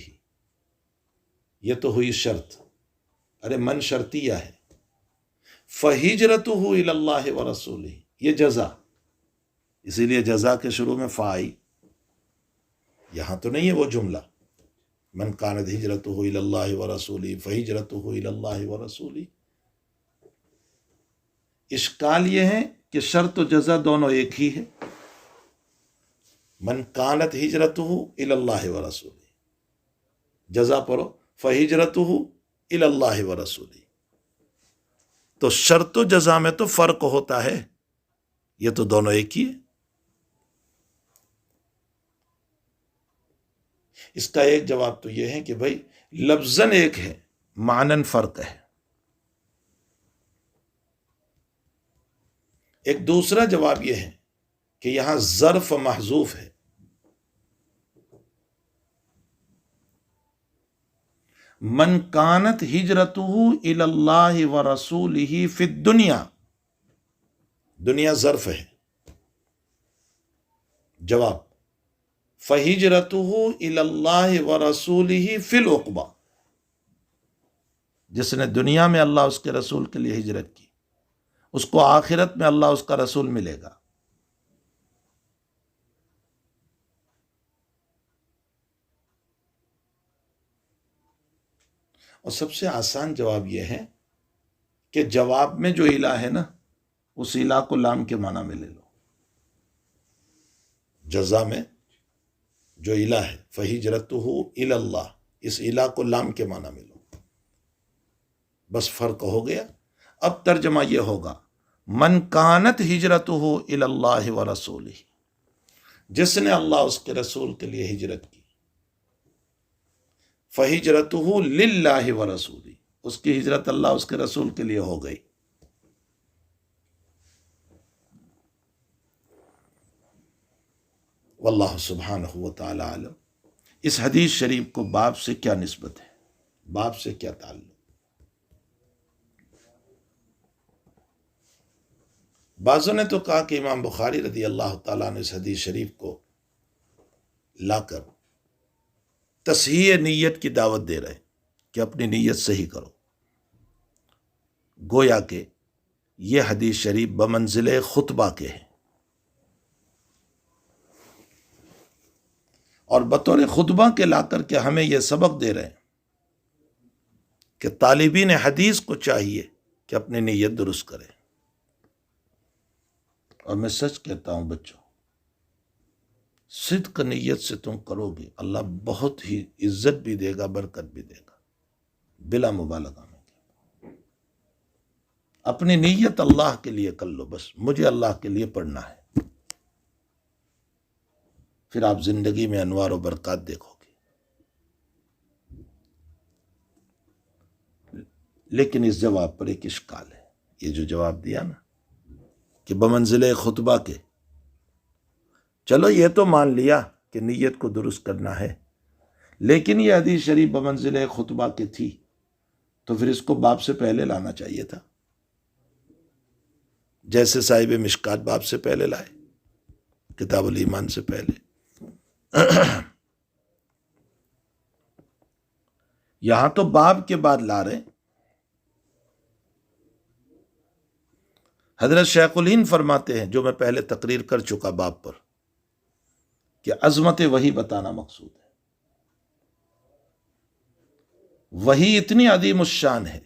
یہ تو ہوئی شرط، ارے من شرطیہ ہے، فہجرتہ الی اللہ ورسولہ، یہ جزا، اسی لیے جزا کے شروع میں فا آئی، یہاں تو نہیں ہے وہ جملہ من کانت ہجرتہ الی اللہ ورسولہ فہجرتہ الی اللہ ورسولہ۔ اشکال یہ ہے کہ شرط و جزا دونوں ایک ہی ہے، من کانت ہجرتہ الی اللہ ورسولہ، جزا پڑھو فہجرتہ الی اللہ ورسولہ، تو شرط و جزا میں تو فرق ہوتا ہے، یہ تو دونوں ایک ہی ہے۔ اس کا ایک جواب تو یہ ہے کہ بھائی لفظاً ایک ہے، معنن فرق ہے۔ ایک دوسرا جواب یہ ہے کہ یہاں ظرف محذوف ہے، من کانت ہجرتہ الی اللہ ورسولہ فی الدنیا، دنیا ظرف ہے، جواب فہجرتہ الی اللہ ورسولہ فی العقبہ، جس نے دنیا میں اللہ اس کے رسول کے لیے ہجرت کی، اس کو آخرت میں اللہ اس کا رسول ملے گا۔ اور سب سے آسان جواب یہ ہے کہ جواب میں جو الہ ہے نا، اس الہ کو لام کے معنی میں لے لو، جزا میں جو الہ ہے فہجرتہ الی اللہ، اس الہ کو لام کے معنی میں لو، بس فرق ہو گیا۔ اب ترجمہ یہ ہوگا من کانت ہجرتہ الی اللہ ورسولہ، جس نے اللہ اس کے رسول کے لیے ہجرت کی، فہجرتہ للہ ورسولہ، اس کی ہجرت اللہ اس کے رسول کے لیے ہو گئی۔ واللہ سبحانہ وتعالی عالم۔ اس حدیث شریف کو باب سے کیا نسبت ہے، باب سے کیا تعلق؟ بعضوں نے تو کہا کہ امام بخاری رضی اللہ تعالیٰ نے اس حدیث شریف کو لا کر تصحیح نیت کی دعوت دے رہے کہ اپنی نیت صحیح کرو، گویا کہ یہ حدیث شریف بمنزل خطبہ کے ہیں، اور بطور خطبہ کے لا کر کے ہمیں یہ سبق دے رہے ہیں کہ طالبین حدیث کو چاہیے کہ اپنی نیت درست کرے۔ اور میں سچ کہتا ہوں بچوں، صدق نیت سے تم کرو گے، اللہ بہت ہی عزت بھی دے گا، برکت بھی دے گا، بلا مبالغہ میں۔ اپنی نیت اللہ کے لیے کر لو، بس مجھے اللہ کے لیے پڑھنا ہے، پھر آپ زندگی میں انوار و برکات دیکھو گے۔ لیکن اس جواب پر ایک اشکال ہے، یہ جو جواب دیا نا کہ بمنزل خطبہ کے چلو یہ تو مان لیا کہ نیت کو درست کرنا ہے، لیکن یہ حدیث شریف بمنزلہ خطبہ کی تھی، تو پھر اس کو باب سے پہلے لانا چاہیے تھا، جیسے صاحب مشکات باب سے پہلے لائے، کتاب الایمان سے پہلے۔ یہاں تو باب کے بعد لا رہے۔ حضرت شیخ الہند فرماتے ہیں، جو میں پہلے تقریر کر چکا باب پر، کہ عظمت وحی بتانا مقصود ہے۔ وحی اتنی عظیم الشان ہے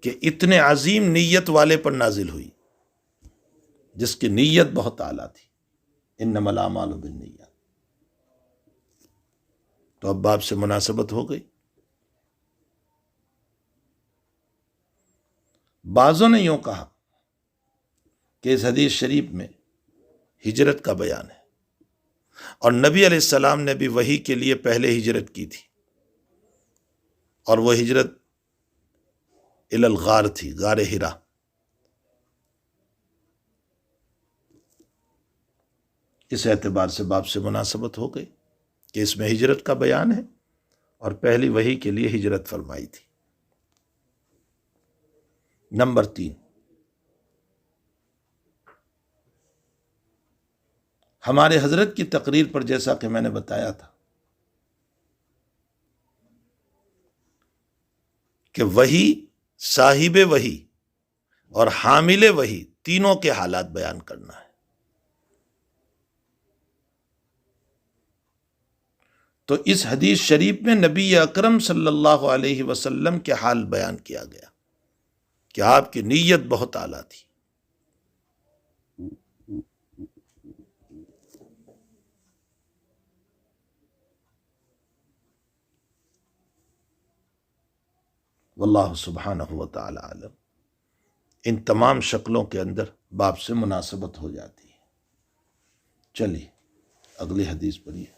کہ اتنے عظیم نیت والے پر نازل ہوئی جس کی نیت بہت اعلیٰ تھی، انما الاعمال بالنیات۔ تو اب باب سے مناسبت ہو گئی۔ بعضوں نے یوں کہا کہ اس حدیث شریف میں ہجرت کا بیان ہے، اور نبی علیہ السلام نے بھی وحی کے لیے پہلے ہجرت کی تھی، اور وہ ہجرت الی الغار تھی، غار ہرا۔ اس اعتبار سے باب سے مناسبت ہو گئی کہ اس میں ہجرت کا بیان ہے اور پہلی وحی کے لیے ہجرت فرمائی تھی۔ نمبر 3، ہمارے حضرت کی تقریر پر جیسا کہ میں نے بتایا تھا کہ وحی، صاحب وحی اور حامل وحی تینوں کے حالات بیان کرنا ہے۔ تو اس حدیث شریف میں نبی اکرم صلی اللہ علیہ وسلم کے حال بیان کیا گیا کہ آپ کی نیت بہت اعلیٰ تھی۔ واللہ سبحانہ و تعالی عالم۔ ان تمام شکلوں کے اندر باب سے مناسبت ہو جاتی ہے۔ چلیے اگلی حدیث پڑھیے۔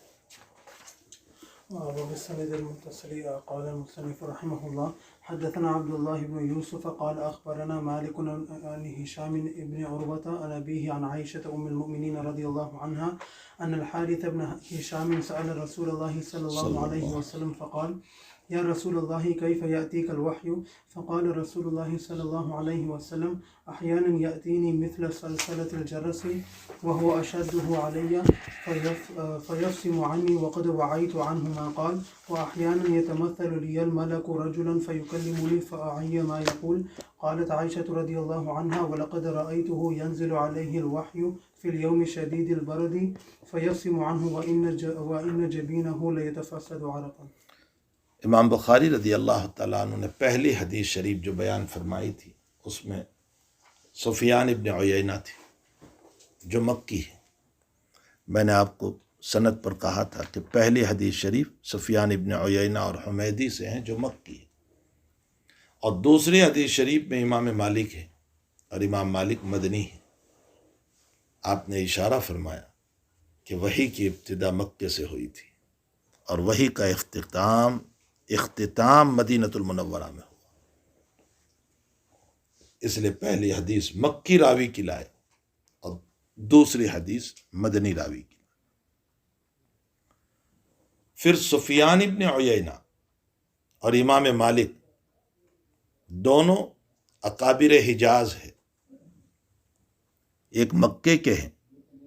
وبالسند المتصل قال المصنف رحمه الله حدثنا عبد الله بن يوسف قال أخبرنا مالك عن هشام بن عروة عن أبيه عن عائشة أم المؤمنين رضي الله عنها أن الحارث بن هشام سأل رسول الله صلى الله عليه وسلم فقال يا رسول الله كيف يأتيك الوحي؟ فقال رسول الله صلى الله عليه وسلم أحيانا يأتيني مثل سلسلة الجرس وهو أشده علي فيفصم عني وقد وعيت عنه ما قال، وأحيانا يتمثل لي الملك رجلا فيكلمني فأعي ما يقول. قالت عائشة رضي الله عنها ولقد رأيته ينزل عليه الوحي في اليوم شديد البرد فيفصم عنه وإن جبينه ليتفسد عرقا۔ امام بخاری رضی اللہ تعالیٰ عنہ نے پہلی حدیث شریف جو بیان فرمائی تھی اس میں سفیان ابن عیینہ تھی جو مکی ہے۔ میں نے آپ کو سند پر کہا تھا کہ پہلی حدیث شریف سفیان ابن عیینہ اور حمیدی سے ہیں جو مکی ہے، اور دوسری حدیث شریف میں امام مالک ہے، اور امام مالک مدنی ہے۔ آپ نے اشارہ فرمایا کہ وحی کی ابتدا مکے سے ہوئی تھی اور وحی کا اختتام مدینۃ المنورہ میں ہوا، اس لیے پہلی حدیث مکی راوی کی لائے اور دوسری حدیث مدنی راوی کی۔ پھر سفیان ابن عیینہ اور امام مالک دونوں اکابر حجاز ہے، ایک مکے کے ہیں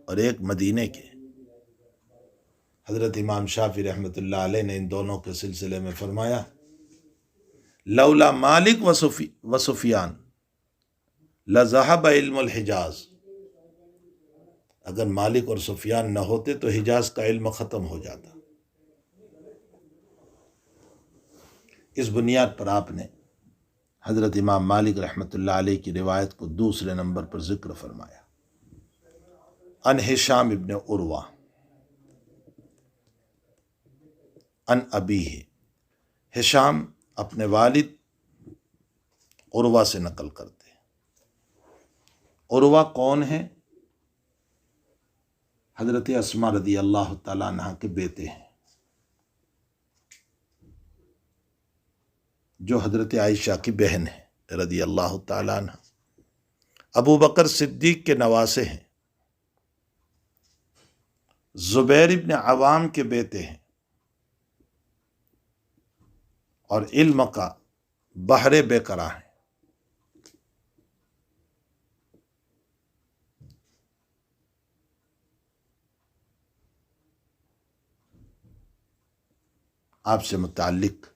اور ایک مدینے کے ہیں۔ حضرت امام شافعی رحمۃ اللہ علیہ نے ان دونوں کے سلسلے میں فرمایا لولا مالک و سفیان لذهب علم الحجاز، اگر مالک اور سفیان نہ ہوتے تو حجاز کا علم ختم ہو جاتا۔ اس بنیاد پر آپ نے حضرت امام مالک رحمۃ اللہ علیہ کی روایت کو دوسرے نمبر پر ذکر فرمایا۔ ان ہشام ابن عروہ ان ابیہ، ہشام اپنے والد عروہ سے نقل کرتے ہیں۔ عروہ کون ہیں؟ حضرت اسماء رضی اللہ تعالیٰ عنہ کے بیٹے ہیں، جو حضرت عائشہ کی بہن ہے رضی اللہ تعالیٰ عنہ، ابو بکر صدیق کے نواسے ہیں، زبیر ابن عوام کے بیٹے ہیں اور علم کا بحر بے قرار ہیں۔ آپ سے متعلق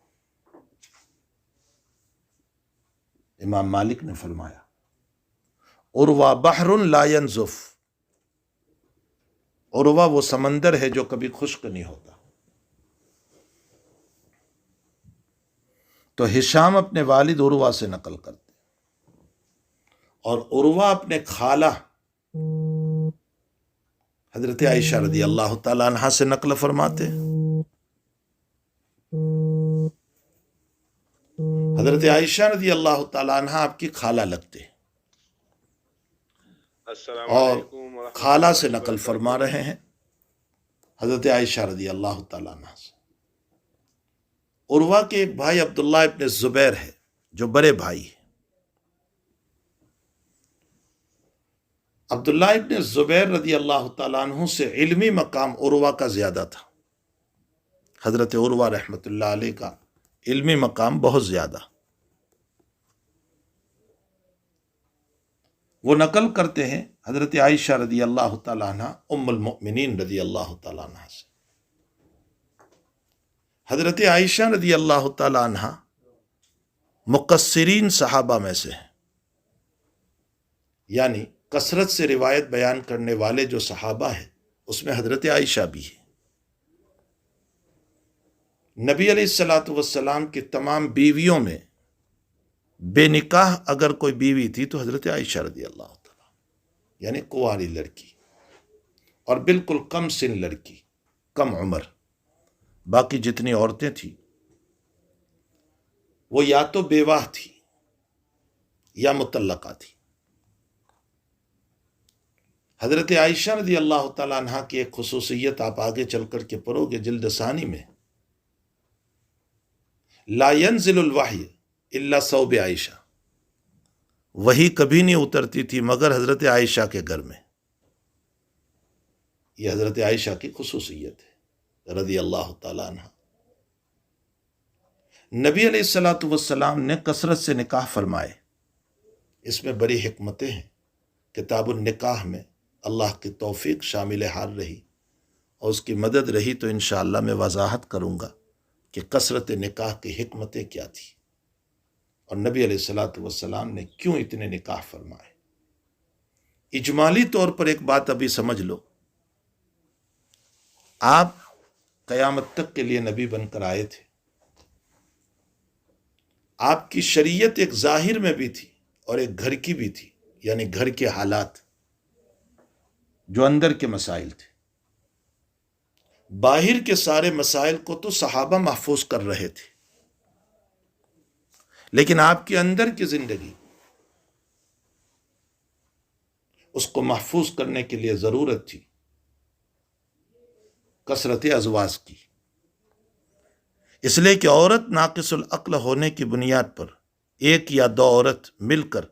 امام مالک نے فرمایا عروہ بحر لا ينزف، عروہ وہ سمندر ہے جو کبھی خشک نہیں ہوتا۔ تو ہشام اپنے والد عروہ سے نقل کرتے اور عروہ اپنے خالہ حضرت عائشہ رضی اللہ تعالی عنہا سے نقل فرماتے ہیں۔ حضرت عائشہ رضی اللہ تعالی عنہ آپ کی خالہ لگتے ہیں اور خالہ سے نقل فرما رہے ہیں حضرت عائشہ رضی اللہ تعالی عنہ سے۔ عروہ کے ایک بھائی عبداللہ ابن زبیر ہے جو بڑے بھائی ہیں۔ عبداللہ ابن زبیر رضی اللہ تعالیٰ عنہ سے علمی مقام عروہ کا زیادہ تھا۔ حضرت عروہ رحمۃ اللہ علیہ کا علمی مقام بہت زیادہ۔ وہ نقل کرتے ہیں حضرت عائشہ رضی اللہ تعالیٰ عنہ ام المؤمنین رضی اللہ تعالیٰ عنہ سے۔ حضرت عائشہ رضی اللہ تعالیٰ عنہ مقصرین صحابہ میں سے ہیں، یعنی کثرت سے روایت بیان کرنے والے جو صحابہ ہیں اس میں حضرت عائشہ بھی ہے۔ نبی علیہ الصلوۃ والسلام کی تمام بیویوں میں بے نکاح اگر کوئی بیوی تھی تو حضرت عائشہ رضی اللہ تعالیٰ، یعنی کنواری لڑکی اور بالکل کم سن لڑکی، کم عمر۔ باقی جتنی عورتیں تھیں وہ یا تو بیوہ تھی یا مطلقہ تھی۔ حضرت عائشہ رضی اللہ تعالیٰ عنہ کی ایک خصوصیت آپ آگے چل کر کے پڑھو گے جلد ثانی میں، لا ينزل الوحی الا صوب عائشہ، وہی کبھی نہیں اترتی تھی مگر حضرت عائشہ کے گھر میں۔ یہ حضرت عائشہ کی خصوصیت ہے رضی اللہ تعالیٰ عنہ۔ نبی علیہ الصلوۃ والسلام نے کثرت سے نکاح فرمائے، اس میں بڑی حکمتیں ہیں۔ کتاب النکاح میں اللہ کی توفیق شامل حال رہی اور اس کی مدد رہی تو انشاءاللہ میں وضاحت کروں گا کہ کثرت نکاح کی حکمتیں کیا تھی اور نبی علیہ الصلوۃ والسلام نے کیوں اتنے نکاح فرمائے۔ اجمالی طور پر ایک بات ابھی سمجھ لو، آپ قیامت تک کے لیے نبی بن کر آئے تھے۔ آپ کی شریعت ایک ظاہر میں بھی تھی اور ایک گھر کی بھی تھی، یعنی گھر کے حالات جو اندر کے مسائل تھے۔ باہر کے سارے مسائل کو تو صحابہ محفوظ کر رہے تھے، لیکن آپ کے اندر کی زندگی اس کو محفوظ کرنے کے لیے ضرورت تھی کثرت ازواج کی۔ اس لیے کہ عورت ناقص العقل ہونے کی بنیاد پر ایک یا دو عورت مل کر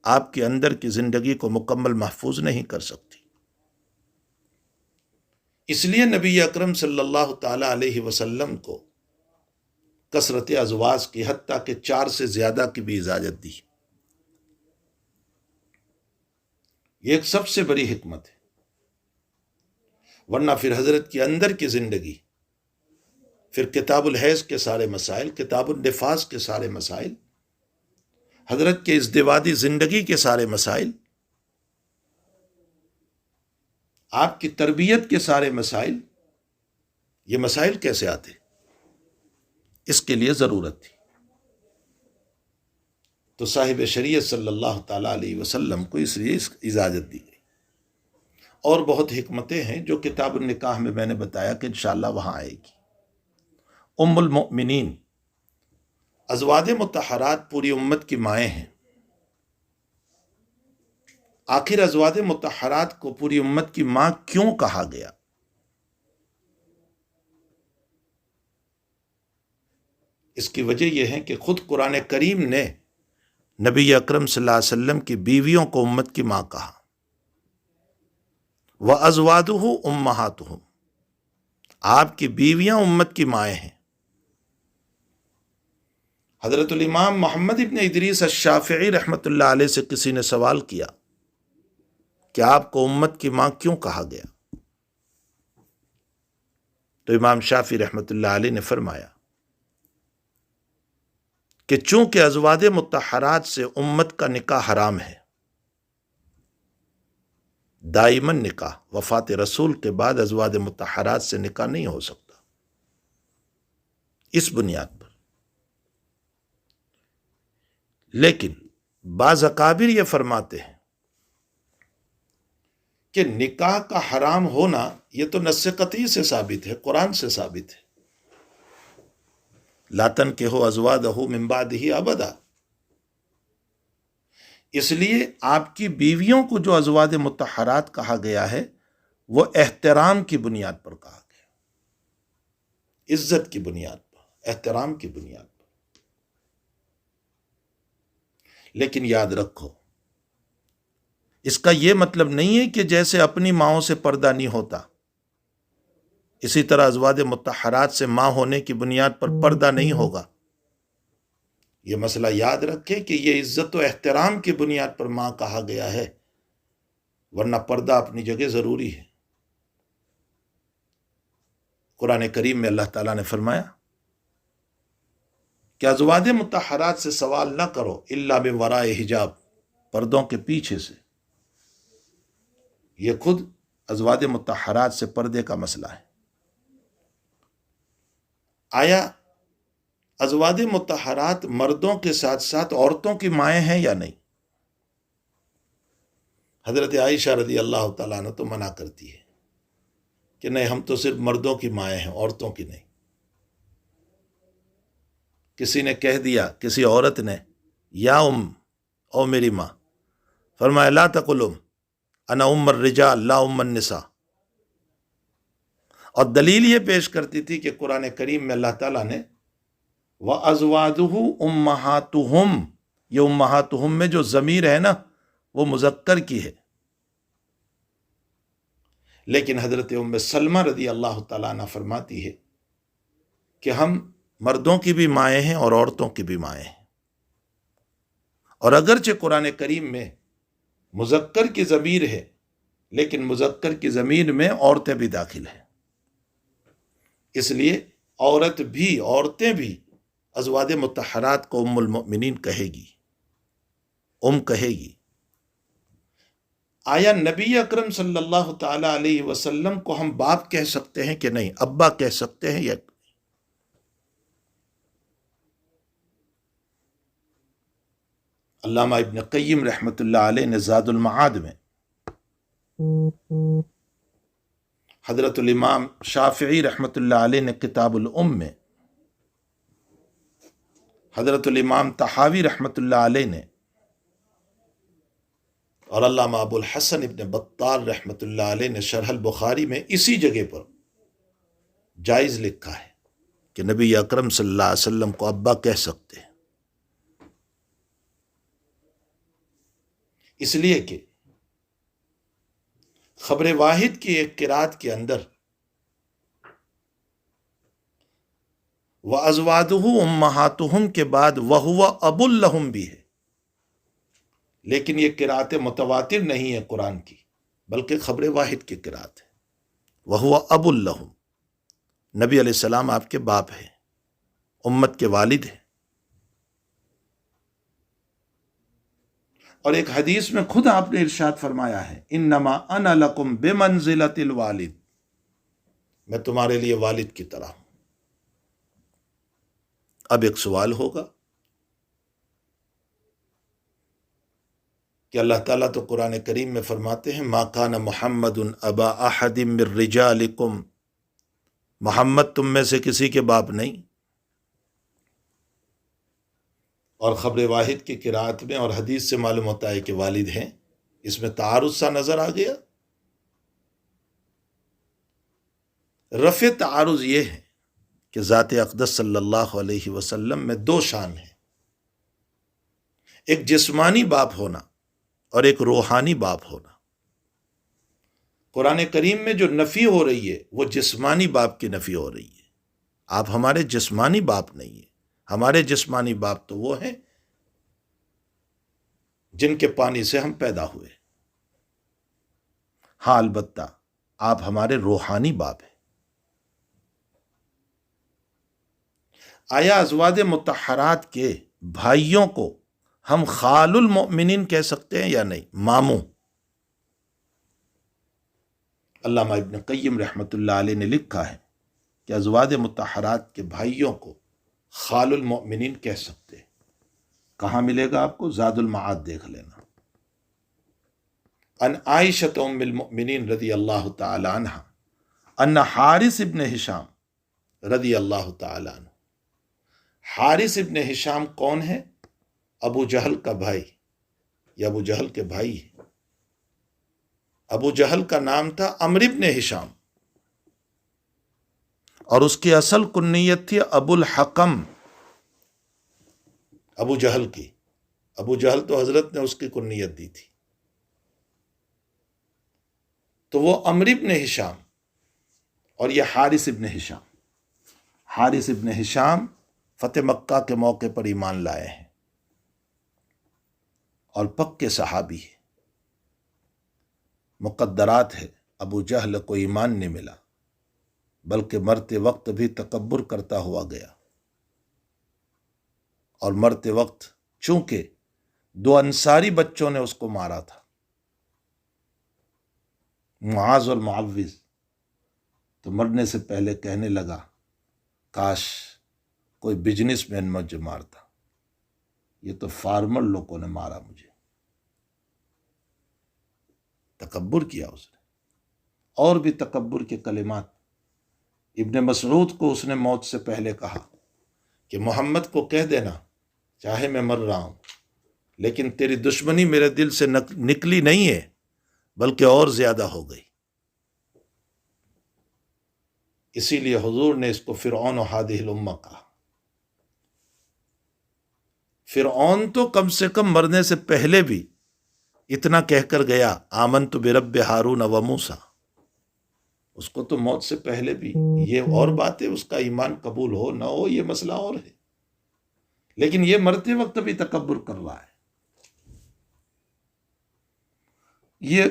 آپ کے اندر کی زندگی کو مکمل محفوظ نہیں کر سکتی۔ اس لیے نبی اکرم صلی اللہ تعالی علیہ وسلم کو کثرت ازواج کی حتیٰ کہ 4 سے زیادہ کی بھی اجازت دی۔ یہ ایک سب سے بڑی حکمت ہے، ورنہ پھر حضرت کے اندر کی زندگی، پھر کتاب الحیض کے سارے مسائل، کتاب النفاس کے سارے مسائل، حضرت کے ازدواجی زندگی کے سارے مسائل، آپ کی تربیت کے سارے مسائل، یہ مسائل کیسے آتے؟ اس کے لیے ضرورت تھی۔ تو صاحب شریعت صلی اللہ تعالیٰ علیہ وسلم کو اس لیے اجازت دی گئی۔ اور بہت حکمتیں ہیں جو کتاب النکاح میں نے بتایا کہ انشاءاللہ وہاں آئے گی۔ ام المؤمنین، ازواج مطہرات پوری امت کی مائیں ہیں۔ آخر ازواج مطہرات کو پوری امت کی ماں کیوں کہا گیا؟ اس کی وجہ یہ ہے کہ خود قرآن کریم نے نبی اکرم صلی اللہ علیہ وسلم کی بیویوں کو امت کی ماں کہا۔ وَأَزْوَاجُهُ أُمَّهَاتُهُمْ، آپ کی بیویاں امت کی مائیں ہیں۔ حضرت الامام محمد ابن ادریس الشافعی رحمۃ اللہ علیہ سے کسی نے سوال کیا کہ آپ کو امت کی ماں کیوں کہا گیا؟ تو امام شافعی رحمۃ اللہ علیہ نے فرمایا کہ چونکہ ازواج مطہرات سے امت کا نکاح حرام ہے، دائماً نکاح، وفات رسول کے بعد ازواج مطہرات سے نکاح نہیں ہو سکتا، اس بنیاد پر۔ لیکن بعض اکابر یہ فرماتے ہیں کہ نکاح کا حرام ہونا یہ تو نص قطعی سے ثابت ہے، قرآن سے ثابت ہے، لا تنکحوا ازواجہ من بعدہ ابدا۔ اس لیے آپ کی بیویوں کو جو ازواج مطہرات کہا گیا ہے وہ احترام کی بنیاد پر کہا گیا، عزت کی بنیاد پر، احترام کی بنیاد پر۔ لیکن یاد رکھو، اس کا یہ مطلب نہیں ہے کہ جیسے اپنی ماؤں سے پردہ نہیں ہوتا، اسی طرح ازواج مطہرات سے ماں ہونے کی بنیاد پر پردہ نہیں ہوگا۔ یہ مسئلہ یاد رکھیں کہ یہ عزت و احترام کی بنیاد پر ماں کہا گیا ہے، ورنہ پردہ اپنی جگہ ضروری ہے۔ قرآن کریم میں اللہ تعالیٰ نے فرمایا کہ ازواج مطہرات سے سوال نہ کرو الا من وراء حجاب، پردوں کے پیچھے سے۔ یہ خود ازواج مطہرات سے پردے کا مسئلہ ہے۔ آیا ازواج مطہرات مردوں کے ساتھ ساتھ عورتوں کی مائیں ہیں یا نہیں؟ حضرت عائشہ رضی اللہ تعالیٰ عنہ تو منع کرتی ہے کہ نہیں، ہم تو صرف مردوں کی مائیں ہیں، عورتوں کی نہیں۔ کسی نے کہہ دیا، کسی عورت نے، یا او میری ماں، فرمایا لا تقل انا الرجال لا النساء، اور دلیل یہ پیش کرتی تھی کہ قرآن کریم میں اللہ تعالیٰ نے وَأَزْوَاجُهُ أُمَّهَاتُهُمْ، یہ امہاتہم میں جو ضمیر ہے نا وہ مذکر کی ہے، لیکن حضرت ام سلمہ رضی اللہ تعالیٰ عنہ فرماتی ہے کہ ہم مردوں کی بھی مائیں ہیں اور عورتوں کی بھی مائیں ہیں، اور اگرچہ قرآن کریم میں مذکر کی ضمیر ہے لیکن مذکر کی ضمیر میں عورتیں بھی داخل ہیں، اس لیے عورتیں بھی ازواج مطہرات کو ام المؤمنین کہے گی، کہے گی۔ آیا نبی اکرم صلی اللہ تعالی علیہ وسلم کو ہم باپ کہہ سکتے ہیں کہ نہیں، ابا کہہ سکتے ہیں یا؟ علامہ ابن قیم رحمۃ اللہ علیہ نے زاد المعاد میں حضرت الامام شافعی رحمۃ اللہ علیہ نے کتاب الام میں، حضرت الامام طحاوی رحمۃ اللہ علیہ نے، اور علامہ ابو الحسن ابن بطال رحمۃ اللہ علیہ نے شرح البخاری میں اسی جگہ پر جائز لکھا ہے کہ نبی اکرم صلی اللہ علیہ وسلم کو ابا کہہ سکتے ہیں، اس لیے کہ خبر واحد کی ایک قرات کے اندر وَأَزْوَاجُهُ أُمَّهَاتُهُمْ کے بعد وَهُوَ أَبٌ لَهُمْ بھی ہے، لیکن یہ قرات متواتر نہیں ہے قرآن کی، بلکہ خبر واحد کی قرات ہے۔ وَهُوَ أَبٌ لَهُمْ، نبی علیہ السلام آپ کے باپ ہیں، امت کے والد ہیں، اور ایک حدیث میں خود آپ نے ارشاد فرمایا ہے انما انا لکم بمنزلۃ الوالد، میں تمہارے لیے والد کی طرح ہوں۔ اب ایک سوال ہوگا کہ اللہ تعالیٰ تو قرآن کریم میں فرماتے ہیں ما کان محمد ابا احد من رجالکم، محمد تم میں سے کسی کے باپ نہیں، اور خبر واحد کی قرات میں اور حدیث سے معلوم ہوتا ہے کہ والد ہیں، اس میں تعارض سا نظر آ گیا۔ رفع تعارض یہ ہے کہ ذات اقدس صلی اللہ علیہ وسلم میں دو شان ہیں، ایک جسمانی باپ ہونا اور ایک روحانی باپ ہونا۔ قرآن کریم میں جو نفی ہو رہی ہے وہ جسمانی باپ کی نفی ہو رہی ہے. آپ ہمارے جسمانی باپ نہیں ہیں. ہمارے جسمانی باپ تو وہ ہیں جن کے پانی سے ہم پیدا ہوئے. ہاں البتہ آپ ہمارے روحانی باپ ہیں. آیا ازواج مطہرات کے بھائیوں کو ہم خال المؤمنین کہہ سکتے ہیں یا نہیں؟ ماموں. علامہ ابن قیم رحمۃ اللہ علیہ نے لکھا ہے کہ ازواج مطہرات کے بھائیوں کو خال المؤمنین کہہ سکتے ہیں. کہاں ملے گا آپ کو؟ زاد المعاد دیکھ لینا. ان عائشۃ ام المؤمنین رضی اللہ تعالی عنہ ان حارث ابن ہشام رضی اللہ تعالی عنہ. حارث ابن ہشام کون ہے؟ ابو جہل کا بھائی یا ابو جہل کے بھائی ہے. ابو جہل کا نام تھا عمرو ابن ہشام اور اس کی اصل کنیت تھی ابو الحکم. ابو جہل کی. ابو جہل تو حضرت نے اس کی کنیت دی تھی. تو وہ عمرو ابن ہشام اور یہ حارث ابن ہشام. حارث ابن ہشام فتح مکہ کے موقع پر ایمان لائے ہیں اور پکے صحابی ہیں. مقدرات ہے ابو جہل کو ایمان نہیں ملا بلکہ مرتے وقت بھی تکبر کرتا ہوا گیا. اور مرتے وقت چونکہ 2 انصاری بچوں نے اس کو مارا تھا، معاذ اور معوذ، تو مرنے سے پہلے کہنے لگا کاش کوئی بزنس مین مجھے مارتا، یہ تو فارمر لوگوں نے مارا مجھے. تکبر کیا اس نے. اور بھی تکبر کے کلمات. ابن مسعود کو اس نے موت سے پہلے کہا کہ محمد کو کہہ دینا چاہے میں مر رہا ہوں لیکن تیری دشمنی میرے دل سے نکلی نہیں ہے بلکہ اور زیادہ ہو گئی. اسی لیے حضور نے اس کو فرعون و ہادہ الامہ کہا. فرعون تو کم سے کم مرنے سے پہلے بھی اتنا کہہ کر گیا آمنت برب ہارون و موسیٰ. اس کو تو موت سے پہلے بھی یہ اور بات ہے، اس کا ایمان قبول ہو نہ ہو یہ مسئلہ اور ہے، لیکن یہ مرتے وقت بھی تکبر کر رہا ہے. یہ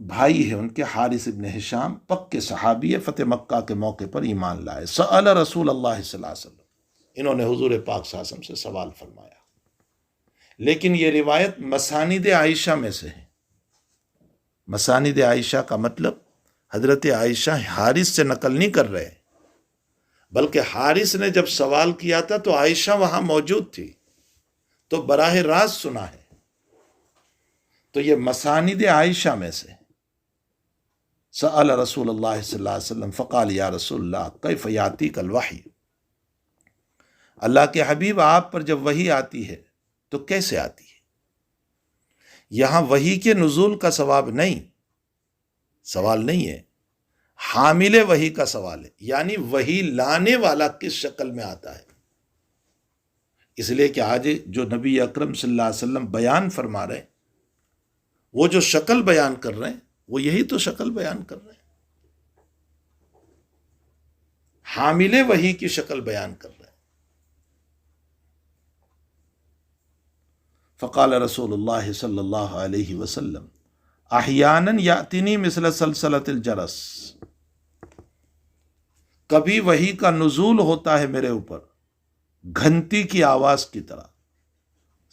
بھائی ہے ان کے حارث ابن ہشام، پکے صحابی ہے، فتح مکہ کے موقع پر ایمان لائے. سأل رسول اللہ صلی اللہ علیہ وسلم، انہوں نے حضور پاک صلی اللہ علیہ وسلم سے سوال فرمایا. لیکن یہ روایت مساند عائشہ میں سے ہے. مساند عائشہ کا مطلب حضرت عائشہ حارث سے نقل نہیں کر رہے بلکہ حارث نے جب سوال کیا تھا تو عائشہ وہاں موجود تھی تو براہ راست سنا ہے. تو یہ مساند عائشہ میں سے. سأل رسول اللہ صلی اللہ علیہ وسلم فقال یا رسول اللہ کیف یاتیک الوحی. اللہ کے حبیب آپ پر جب وحی آتی ہے تو کیسے آتی ہے؟ یہاں وحی کے نزول کا سوال نہیں ہے، حامل وحی کا سوال ہے، یعنی وحی لانے والا کس شکل میں آتا ہے. اس لیے کہ آج جو نبی اکرم صلی اللہ علیہ وسلم بیان فرما رہے ہیں، وہ جو شکل بیان کر رہے ہیں وہ یہی تو شکل بیان کر رہے ہیں، حامل وحی کی شکل بیان کر رہے ہیں. فقال رسول اللہ صلی اللہ علیہ وسلم احیانا یاتنی مثل سلسلۃ الجرس. کبھی وحی کا نزول ہوتا ہے میرے اوپر گھنٹی کی آواز کی طرح.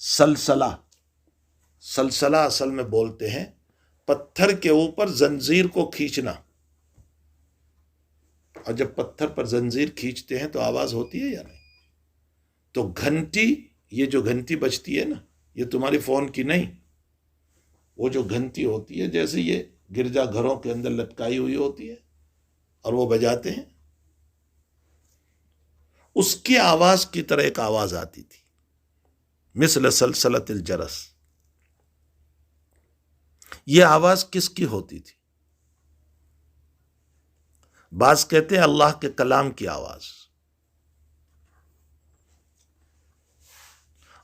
سلسلہ اصل میں بولتے ہیں پتھر کے اوپر زنجیر کو کھینچنا، اور جب پتھر پر زنجیر کھینچتے ہیں تو آواز ہوتی ہے یا نہیں؟ تو گھنٹی، یہ جو گھنٹی بجتی ہے نا، یہ تمہاری فون کی نہیں، وہ جو گھنٹی ہوتی ہے جیسے یہ گرجا گھروں کے اندر لٹکائی ہوئی ہوتی ہے اور وہ بجاتے ہیں، اس کی آواز کی طرح ایک آواز آتی تھی، مثل سلسلۃ الجرس. یہ آواز کس کی ہوتی تھی؟ بعض کہتے ہیں اللہ کے کلام کی آواز،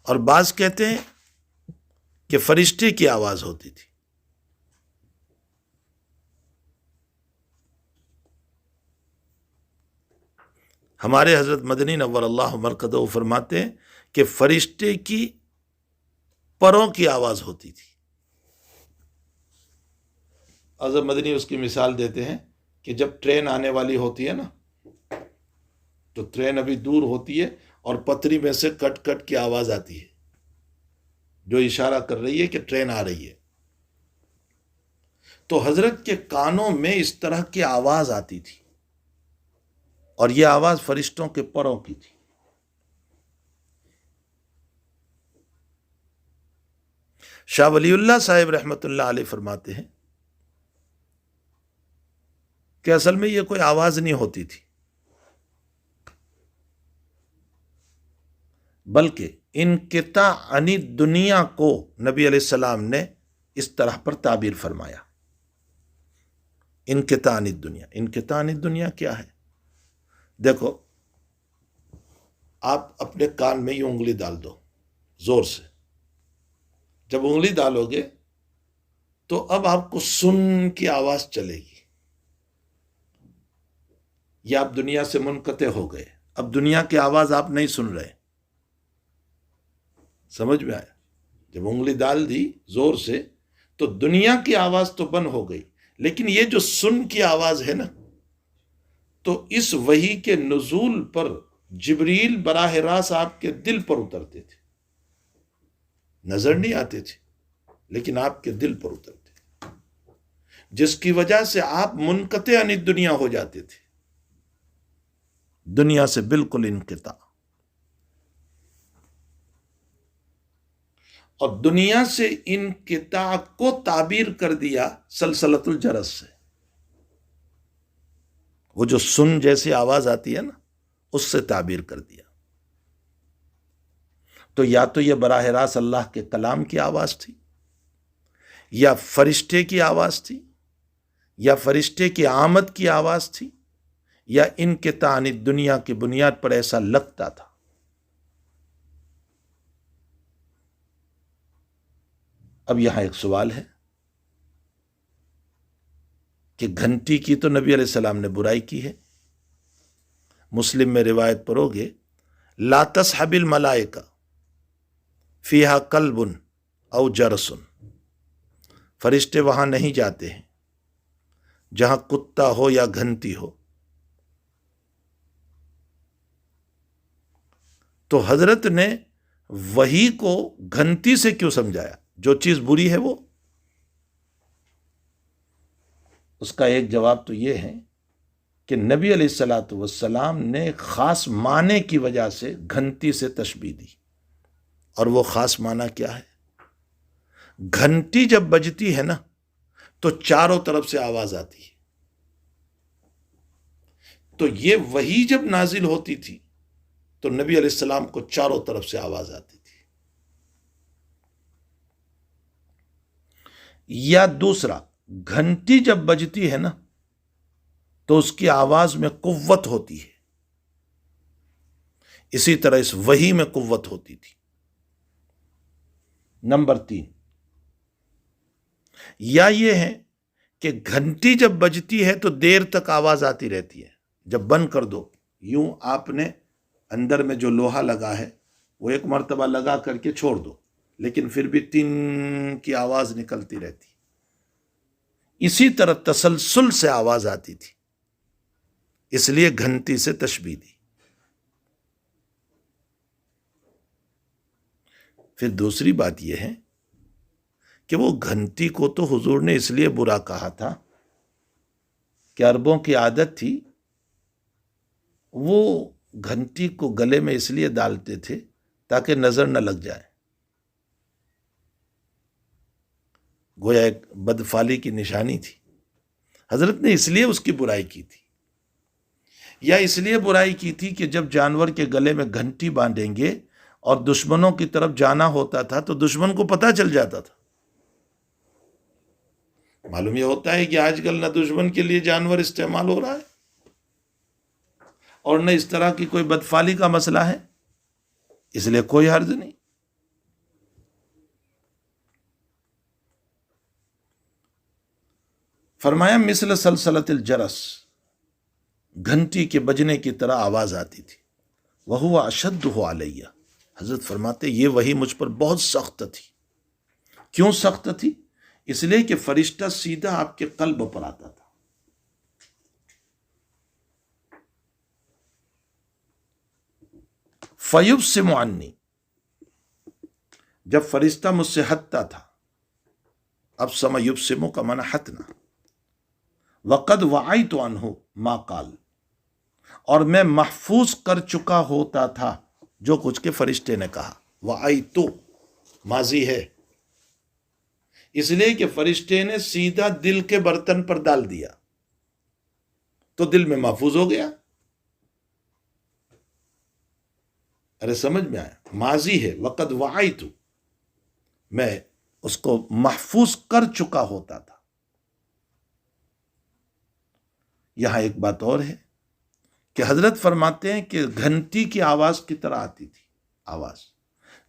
اور بعض کہتے ہیں کہ فرشتے کی آواز ہوتی تھی. ہمارے حضرت مدنی نور اللہ مرقدہ فرماتے ہیں کہ فرشتے کی پروں کی آواز ہوتی تھی. حضرت مدنی اس کی مثال دیتے ہیں کہ جب ٹرین آنے والی ہوتی ہے نا، تو ٹرین ابھی دور ہوتی ہے اور پتری میں سے کٹ کٹ کی آواز آتی ہے جو اشارہ کر رہی ہے کہ ٹرین آ رہی ہے. تو حضرت کے کانوں میں اس طرح کی آواز آتی تھی، اور یہ آواز فرشتوں کے پروں کی تھی. شاہ ولی اللہ صاحب رحمۃ اللہ علیہ فرماتے ہیں کہ اصل میں یہ کوئی آواز نہیں ہوتی تھی، بلکہ انقطاع عن دنیا کو نبی علیہ السلام نے اس طرح پر تعبیر فرمایا. انقطاع عن الدنیا. انقطاع عن الدنیا کیا ہے؟ دیکھو، آپ اپنے کان میں یہ انگلی ڈال دو زور سے. جب انگلی ڈالو گے تو اب آپ کو سن کی آواز چلے گی. یہ آپ دنیا سے منقطع ہو گئے، اب دنیا کی آواز آپ نہیں سن رہے. سمجھ میں آیا؟ جب انگلی ڈال دی زور سے تو دنیا کی آواز تو بند ہو گئی، لیکن یہ جو سن کی آواز ہے نا، تو اس وحی کے نزول پر جبریل براہ راست آپ کے دل پر اترتے تھے. نظر نہیں آتے تھے لیکن آپ کے دل پر اترتے، جس کی وجہ سے آپ منقطع عن الدنیا ہو جاتے تھے، دنیا سے بالکل انقطاع. اور دنیا سے انقطاع کو تعبیر کر دیا سلسلۃ الجرس سے. وہ جو سن جیسی آواز آتی ہے نا، اس سے تعبیر کر دیا. تو یا تو یہ براہ راست اللہ کے کلام کی آواز تھی، یا فرشتے کی آواز تھی، یا فرشتے کی آمد کی آواز تھی، یا انقطاع عن الدنیا کی بنیاد پر ایسا لگتا تھا. اب یہاں ایک سوال ہے کہ گھنٹی کی تو نبی علیہ السلام نے برائی کی ہے. مسلم میں روایت پڑھو گے، لا تصحب الملائکہ فیہا کلب او جرس. فرشتے وہاں نہیں جاتے ہیں جہاں کتا ہو یا گھنٹی ہو. تو حضرت نے وحی کو گھنٹی سے کیوں سمجھایا؟ جو چیز بری ہے وہ. اس کا ایک جواب تو یہ ہے کہ نبی علیہ الصلاۃ والسلام نے خاص معنی کی وجہ سے گھنٹی سے تشبیہ دی. اور وہ خاص معنی کیا ہے؟ گھنٹی جب بجتی ہے نا تو چاروں طرف سے آواز آتی ہے. تو یہ وحی جب نازل ہوتی تھی تو نبی علیہ السلام کو چاروں طرف سے آواز آتی تھی. یا دوسرا، گھنٹی جب بجتی ہے نا تو اس کی آواز میں قوت ہوتی ہے، اسی طرح اس وحی میں قوت ہوتی تھی. نمبر 3، یا یہ ہے کہ گھنٹی جب بجتی ہے تو دیر تک آواز آتی رہتی ہے. جب بند کر دو، یوں آپ نے اندر میں جو لوہا لگا ہے وہ ایک مرتبہ لگا کر کے چھوڑ دو، لیکن پھر بھی تین کی آواز نکلتی رہتی. اسی طرح تسلسل سے آواز آتی تھی، اس لیے گھنٹی سے تشبیہ دی. پھر دوسری بات یہ ہے کہ وہ گھنٹی کو تو حضور نے اس لیے برا کہا تھا کہ عربوں کی عادت تھی، وہ گھنٹی کو گلے میں اس لیے ڈالتے تھے تاکہ نظر نہ لگ جائے. گویا ایک بدفعلی کی نشانی تھی. حضرت نے اس لیے اس کی برائی کی تھی. یا اس لیے برائی کی تھی کہ جب جانور کے گلے میں گھنٹی باندھیں گے اور دشمنوں کی طرف جانا ہوتا تھا تو دشمن کو پتہ چل جاتا تھا. معلوم یہ ہوتا ہے کہ آج کل نہ دشمن کے لیے جانور استعمال ہو رہا ہے اور نہ اس طرح کی کوئی بدفعلی کا مسئلہ ہے، اس لیے کوئی حرج نہیں. فرمایا مثل سلسلۃ الجرس، گھنٹی کے بجنے کی طرح آواز آتی تھی. وَهُوَ أَشَدُّهُ عَلَيَّ، حضرت فرماتے یہ وحی مجھ پر بہت سخت تھی. کیوں سخت تھی؟ اس لیے کہ فرشتہ سیدھا آپ کے قلب پر آتا تھا. فَيُبْسِمُ عَنِّي، جب فرشتہ مجھ سے ہٹتا تھا، اب سما یبسمو کا معنی ہٹنا. وَقَدْ وَعَيْتُ عَنْهُ مَا قَالَ، اور میں محفوظ کر چکا ہوتا تھا جو کچھ کے فرشتے نے کہا. وَعَيْتُ ماضی ہے، اس لیے کہ فرشتے نے سیدھا دل کے برتن پر ڈال دیا تو دل میں محفوظ ہو گیا. ارے سمجھ میں آیا؟ ماضی ہے، وقد وعیت، میں اس کو محفوظ کر چکا ہوتا تھا. یہاں ایک بات اور ہے کہ حضرت فرماتے ہیں کہ گھنٹی کی آواز کی طرح آتی تھی آواز،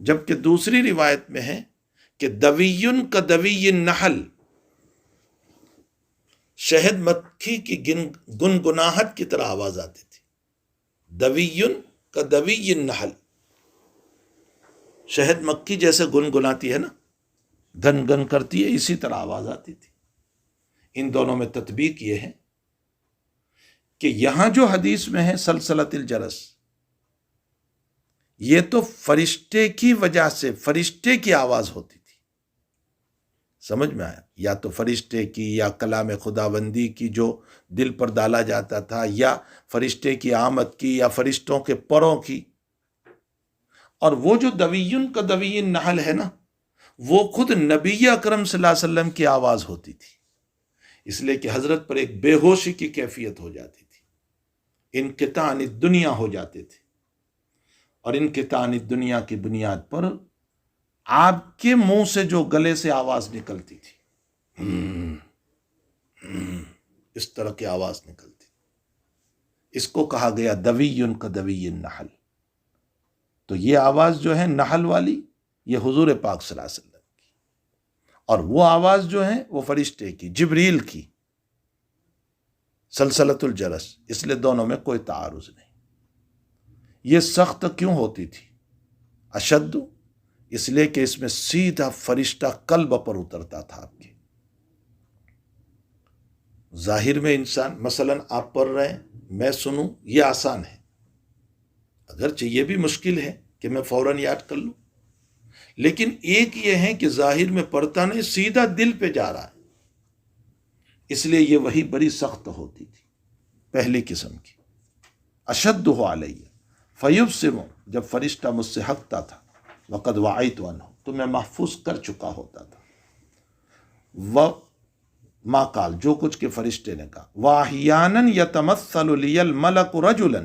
جبکہ دوسری روایت میں ہے کہ دویٌ کا دوی النحل، شہد مکھی کی گنگناہٹ کی طرح آواز آتی تھی. دویٌ کا دوی النحل، شہد مکھی جیسے گنگناتی ہے نا، گن گن کرتی ہے، اسی طرح آواز آتی تھی. ان دونوں میں تطبیق یہ ہے کہ یہاں جو حدیث میں ہے سلسلۃ الجرس، یہ تو فرشتے کی وجہ سے، فرشتے کی آواز ہوتی تھی. سمجھ میں آیا؟ یا تو فرشتے کی، یا کلام خداوندی کی جو دل پر ڈالا جاتا تھا، یا فرشتے کی آمد کی، یا فرشتوں کے پروں کی. اور وہ جو دویٌ کا دوی النحل ہے نا، وہ خود نبی اکرم صلی اللہ علیہ وسلم کی آواز ہوتی تھی. اس لیے کہ حضرت پر ایک بے ہوشی کی کیفیت ہو جاتی تھی، انقطاع عن الدنیا ہو جاتے تھے، اور انقطاع عن الدنیا کی بنیاد پر آپ کے منہ سے جو گلے سے آواز نکلتی تھی، اس طرح کی آواز نکلتی، اس کو کہا گیا دویٌ کا دوی النحل. تو یہ آواز جو ہے نحل والی، یہ حضور پاک صلی اللہ علیہ وسلم کی، اور وہ آواز جو ہے وہ فرشتے کی، جبریل کی، سلسلۃ الجرس. اس لیے دونوں میں کوئی تعارض نہیں. یہ سخت کیوں ہوتی تھی؟ اشد، اس لیے کہ اس میں سیدھا فرشتہ قلب پر اترتا تھا آپ کے. ظاہر میں انسان مثلا آپ پڑھ رہے ہیں، میں سنوں، یہ آسان ہے، اگرچہ یہ بھی مشکل ہے کہ میں فوراً یاد کر لوں، لیکن ایک یہ ہے کہ ظاہر میں پڑھتا نہیں، سیدھا دل پہ جا رہا ہے. اس لیے یہ وہی بڑی سخت ہوتی تھی، پہلی قسم کی. اشدہ علیہ فیبسم، جب فرشتہ مجھ سے ہٹتا تھا، وقد وعیت عنہ، تو میں محفوظ کر چکا ہوتا تھا. ما قال، جو کچھ کے فرشتے نے کہا. واحیانا یتمثل لی الملک رجلا،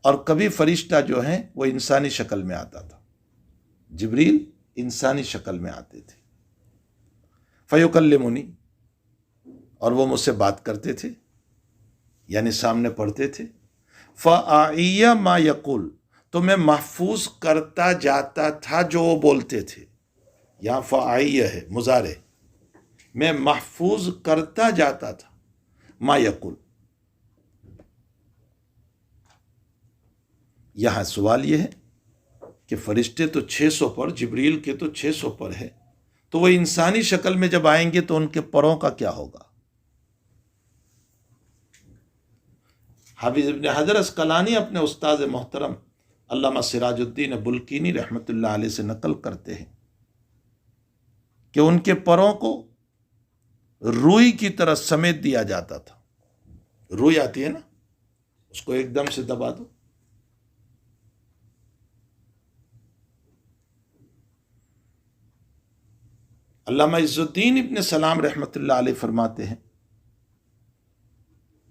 اور کبھی فرشتہ جو ہیں وہ انسانی شکل میں آتا تھا، جبریل انسانی شکل میں آتے تھے. فیکلمنی، اور وہ مجھ سے بات کرتے تھے، یعنی سامنے پڑھتے تھے. فاعی ما یقول، تو میں محفوظ کرتا جاتا تھا جو وہ بولتے تھے. یہاں فاعی ہے مضارع، میں محفوظ کرتا جاتا تھا ما یقول. یہاں سوال یہ ہے کہ فرشتے تو 600 پر، جبریل کے تو 600 پر ہے، تو وہ انسانی شکل میں جب آئیں گے تو ان کے پروں کا کیا ہوگا؟ حافظ ابن حجر اسقلانی اپنے استاد محترم علامہ سراج الدین بلقینی رحمۃ اللہ علیہ سے نقل کرتے ہیں کہ ان کے پروں کو روئی کی طرح سمیٹ دیا جاتا تھا. روئی آتی ہے نا، اس کو ایک دم سے دبا دو. علامہ عز الدین ابن سلام رحمۃ اللہ علیہ فرماتے ہیں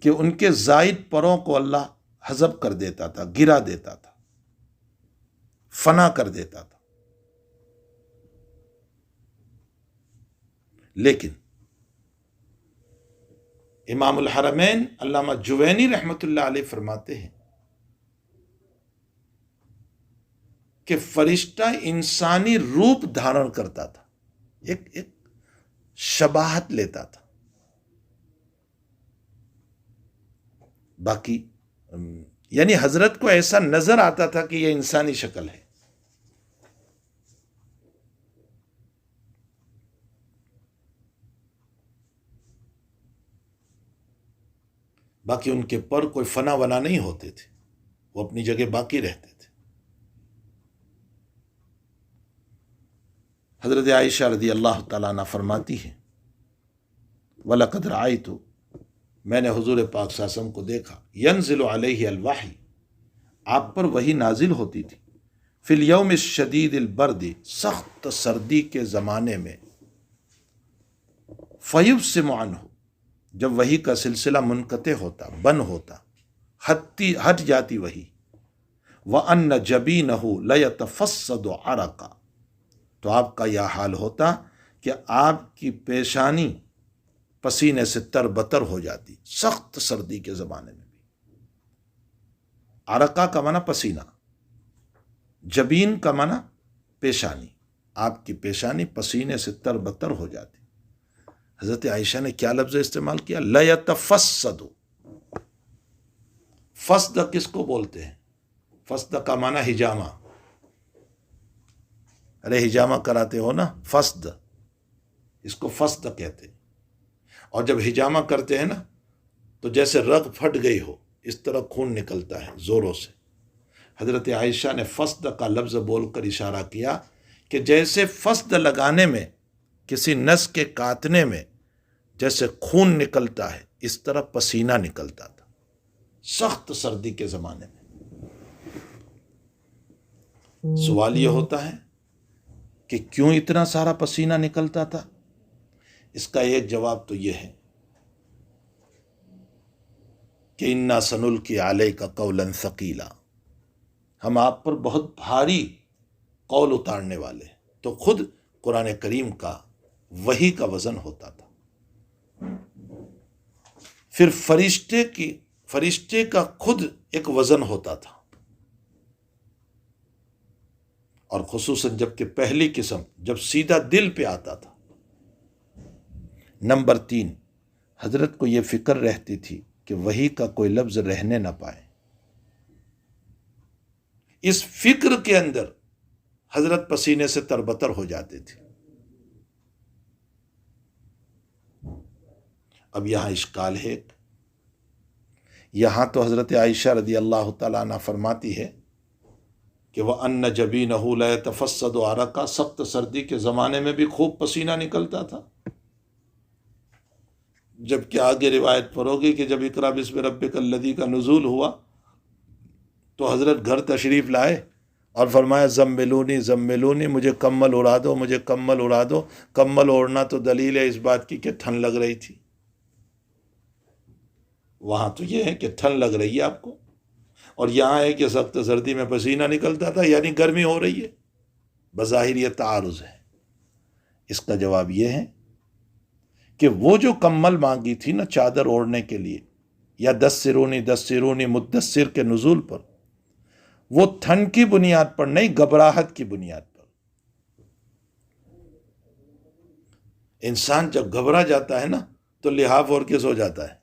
کہ ان کے زائد پروں کو اللہ حذف کر دیتا تھا، گرا دیتا تھا، فنا کر دیتا تھا. لیکن امام الحرمین علامہ جوینی رحمۃ اللہ علیہ فرماتے ہیں کہ فرشتہ انسانی روپ دھارن کرتا تھا، ایک شباہت لیتا تھا. باقی یعنی حضرت کو ایسا نظر آتا تھا کہ یہ انسانی شکل ہے. باقی ان کے پر کوئی فنا ونا نہیں ہوتے تھے، وہ اپنی جگہ باقی رہتے تھے. حضرت عائشہ رضی اللہ تعالیٰ عنہ فرماتی ہے وَلَقَدْ رَأَيْتُ، میں نے حضور پاک صلی اللہ علیہ وسلم کو دیکھا، ينزل علیہ الوحی، آپ پر وحی نازل ہوتی تھی، فی الیوم الشدید البرد، سخت سردی کے زمانے میں، فیبسم عنہ، جب وحی کا سلسلہ منقطع ہوتا، بند ہوتا، ہٹ جاتی وحی، وَأَنَّ جَبِينَهُ لَيَتَفَصَّدُ عَرَقًا، تو آپ کا یہ حال ہوتا کہ آپ کی پیشانی پسینے سے تر بتر ہو جاتی، سخت سردی کے زمانے میں بھی. عرقہ کا معنی پسینہ، جبین کا معنی پیشانی، آپ کی پیشانی پسینے سے تر بتر ہو جاتی. حضرت عائشہ نے کیا لفظ استعمال کیا؟ لَيَتَفَصَّدُ. فصد کس کو بولتے ہیں؟ فصد کا معنی حجامہ. ارے حجامہ کراتے ہو نا، فصد، اس کو فصد کہتے ہیں. اور جب حجامہ کرتے ہیں نا تو جیسے رگ پھٹ گئی ہو اس طرح خون نکلتا ہے زوروں سے. حضرت عائشہ نے فصد کا لفظ بول کر اشارہ کیا کہ جیسے فصد لگانے میں، کسی نس کے کاٹنے میں جیسے خون نکلتا ہے، اس طرح پسینہ نکلتا تھا سخت سردی کے زمانے میں. سوال یہ ہوتا ہے کہ کیوں اتنا سارا پسینہ نکلتا تھا؟ اس کا ایک جواب تو یہ ہے کہ اِنَّا سَنُلْقِي عَلَيْكَ قَوْلًا ثَقِيلًا، ہم آپ پر بہت بھاری قول اتارنے والے ہیں. تو خود قرآن کریم کا وحی کا وزن ہوتا تھا. پھر فرشتے کا خود ایک وزن ہوتا تھا. اور خصوصاً جب کہ پہلی قسم جب سیدھا دل پہ آتا تھا. نمبر 3، حضرت کو یہ فکر رہتی تھی کہ وحی کا کوئی لفظ رہنے نہ پائے. اس فکر کے اندر حضرت پسینے سے تربتر ہو جاتے تھے. اب یہاں اشکال ہے، یہاں تو حضرت عائشہ رضی اللہ تعالیٰ عنہ فرماتی ہے کہ وَأَنَّ جَبِينَهُ لَيَتَفَصَّدُ عَرَقًا، سخت سردی کے زمانے میں بھی خوب پسینہ نکلتا تھا. جبکہ آگے روایت پڑھو گے کہ جب اقرأ بسم ربک الذی کا نزول ہوا تو حضرت گھر تشریف لائے اور فرمایا زملونی زملونی، مجھے کمبل اڑا دو، مجھے کمبل اڑا دو. کمبل اوڑھنا تو دلیل ہے اس بات کی کہ ٹھنڈ لگ رہی تھی. وہاں تو یہ ہے کہ ٹھنڈ لگ رہی ہے آپ کو، اور یہاں ہے کہ سخت سردی میں پسینہ نکلتا تھا، یعنی گرمی ہو رہی ہے. بظاہر یہ تعارض ہے. اس کا جواب یہ ہے کہ وہ جو کمبل مانگی تھی نا چادر اوڑھنے کے لیے، یا دثرونی دثرونی مدثر کے نزول پر، وہ ٹھنڈ کی بنیاد پر نہیں، گھبراہٹ کی بنیاد پر. انسان جب گھبرا جاتا ہے نا تو لحاف اوڑھ کے سو جاتا ہے.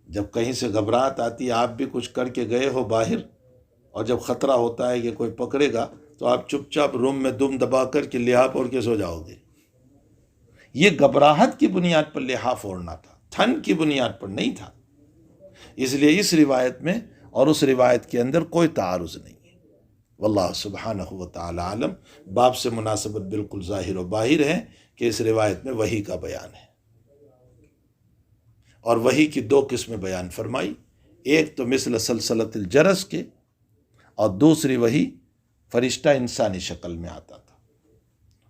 جب کہیں سے گھبراہٹ آتی ہے، آپ بھی کچھ کر کے گئے ہو باہر، اور جب خطرہ ہوتا ہے کہ کوئی پکڑے گا تو آپ چپ چاپ روم میں دم دبا کر کے لحاف اوڑھ کے سو جاؤ گے. یہ گھبراہٹ کی بنیاد پر لحاف اوڑھنا تھا، ٹھنڈ کی بنیاد پر نہیں تھا. اس لیے اس روایت میں اور اس روایت کے اندر کوئی تعارض نہیں ہے. واللہ سبحانہ و تعالی عالم. باب سے مناسبت بالکل ظاہر و باہر ہے کہ اس روایت میں وحی کا بیان ہے، اور وحی کی 2 قسمیں بیان فرمائی. ایک تو مثل سلسلۃ الجرس کے، اور دوسری وحی فرشتہ انسانی شکل میں آتا تھا.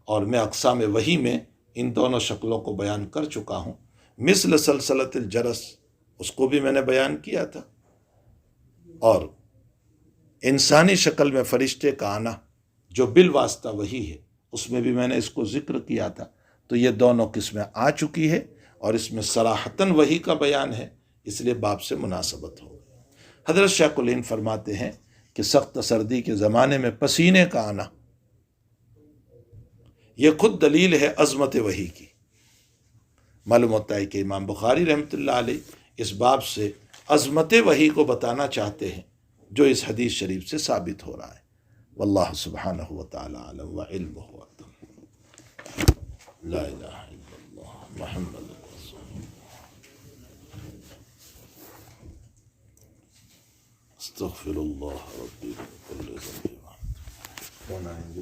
اور میں اقسام وحی میں ان دونوں شکلوں کو بیان کر چکا ہوں. مثل سلسلۃ الجرس اس کو بھی میں نے بیان کیا تھا، اور انسانی شکل میں فرشتے کا آنا جو بالواسطہ وحی ہے اس میں بھی میں نے اس کو ذکر کیا تھا. تو یہ دونوں قسمیں آ چکی ہے، اور اس میں صراحتاً وحی کا بیان ہے، اس لیے باب سے مناسبت ہو. حضرت شیخ الہند فرماتے ہیں کہ سخت سردی کے زمانے میں پسینے کا آنا یہ خود دلیل ہے عظمت وحی کی. معلوم ہوتا ہے کہ امام بخاری رحمۃ اللہ علیہ اس باب سے عظمت وحی کو بتانا چاہتے ہیں جو اس حدیث شریف سے ثابت ہو رہا ہے۔ واللہ سبحانہ وتعالی اعلم وعلمہ اعلم۔ لا الہ الا اللہ محمد رسول اللہ۔ استغفر اللہ ربی من کل ذنب وعند۔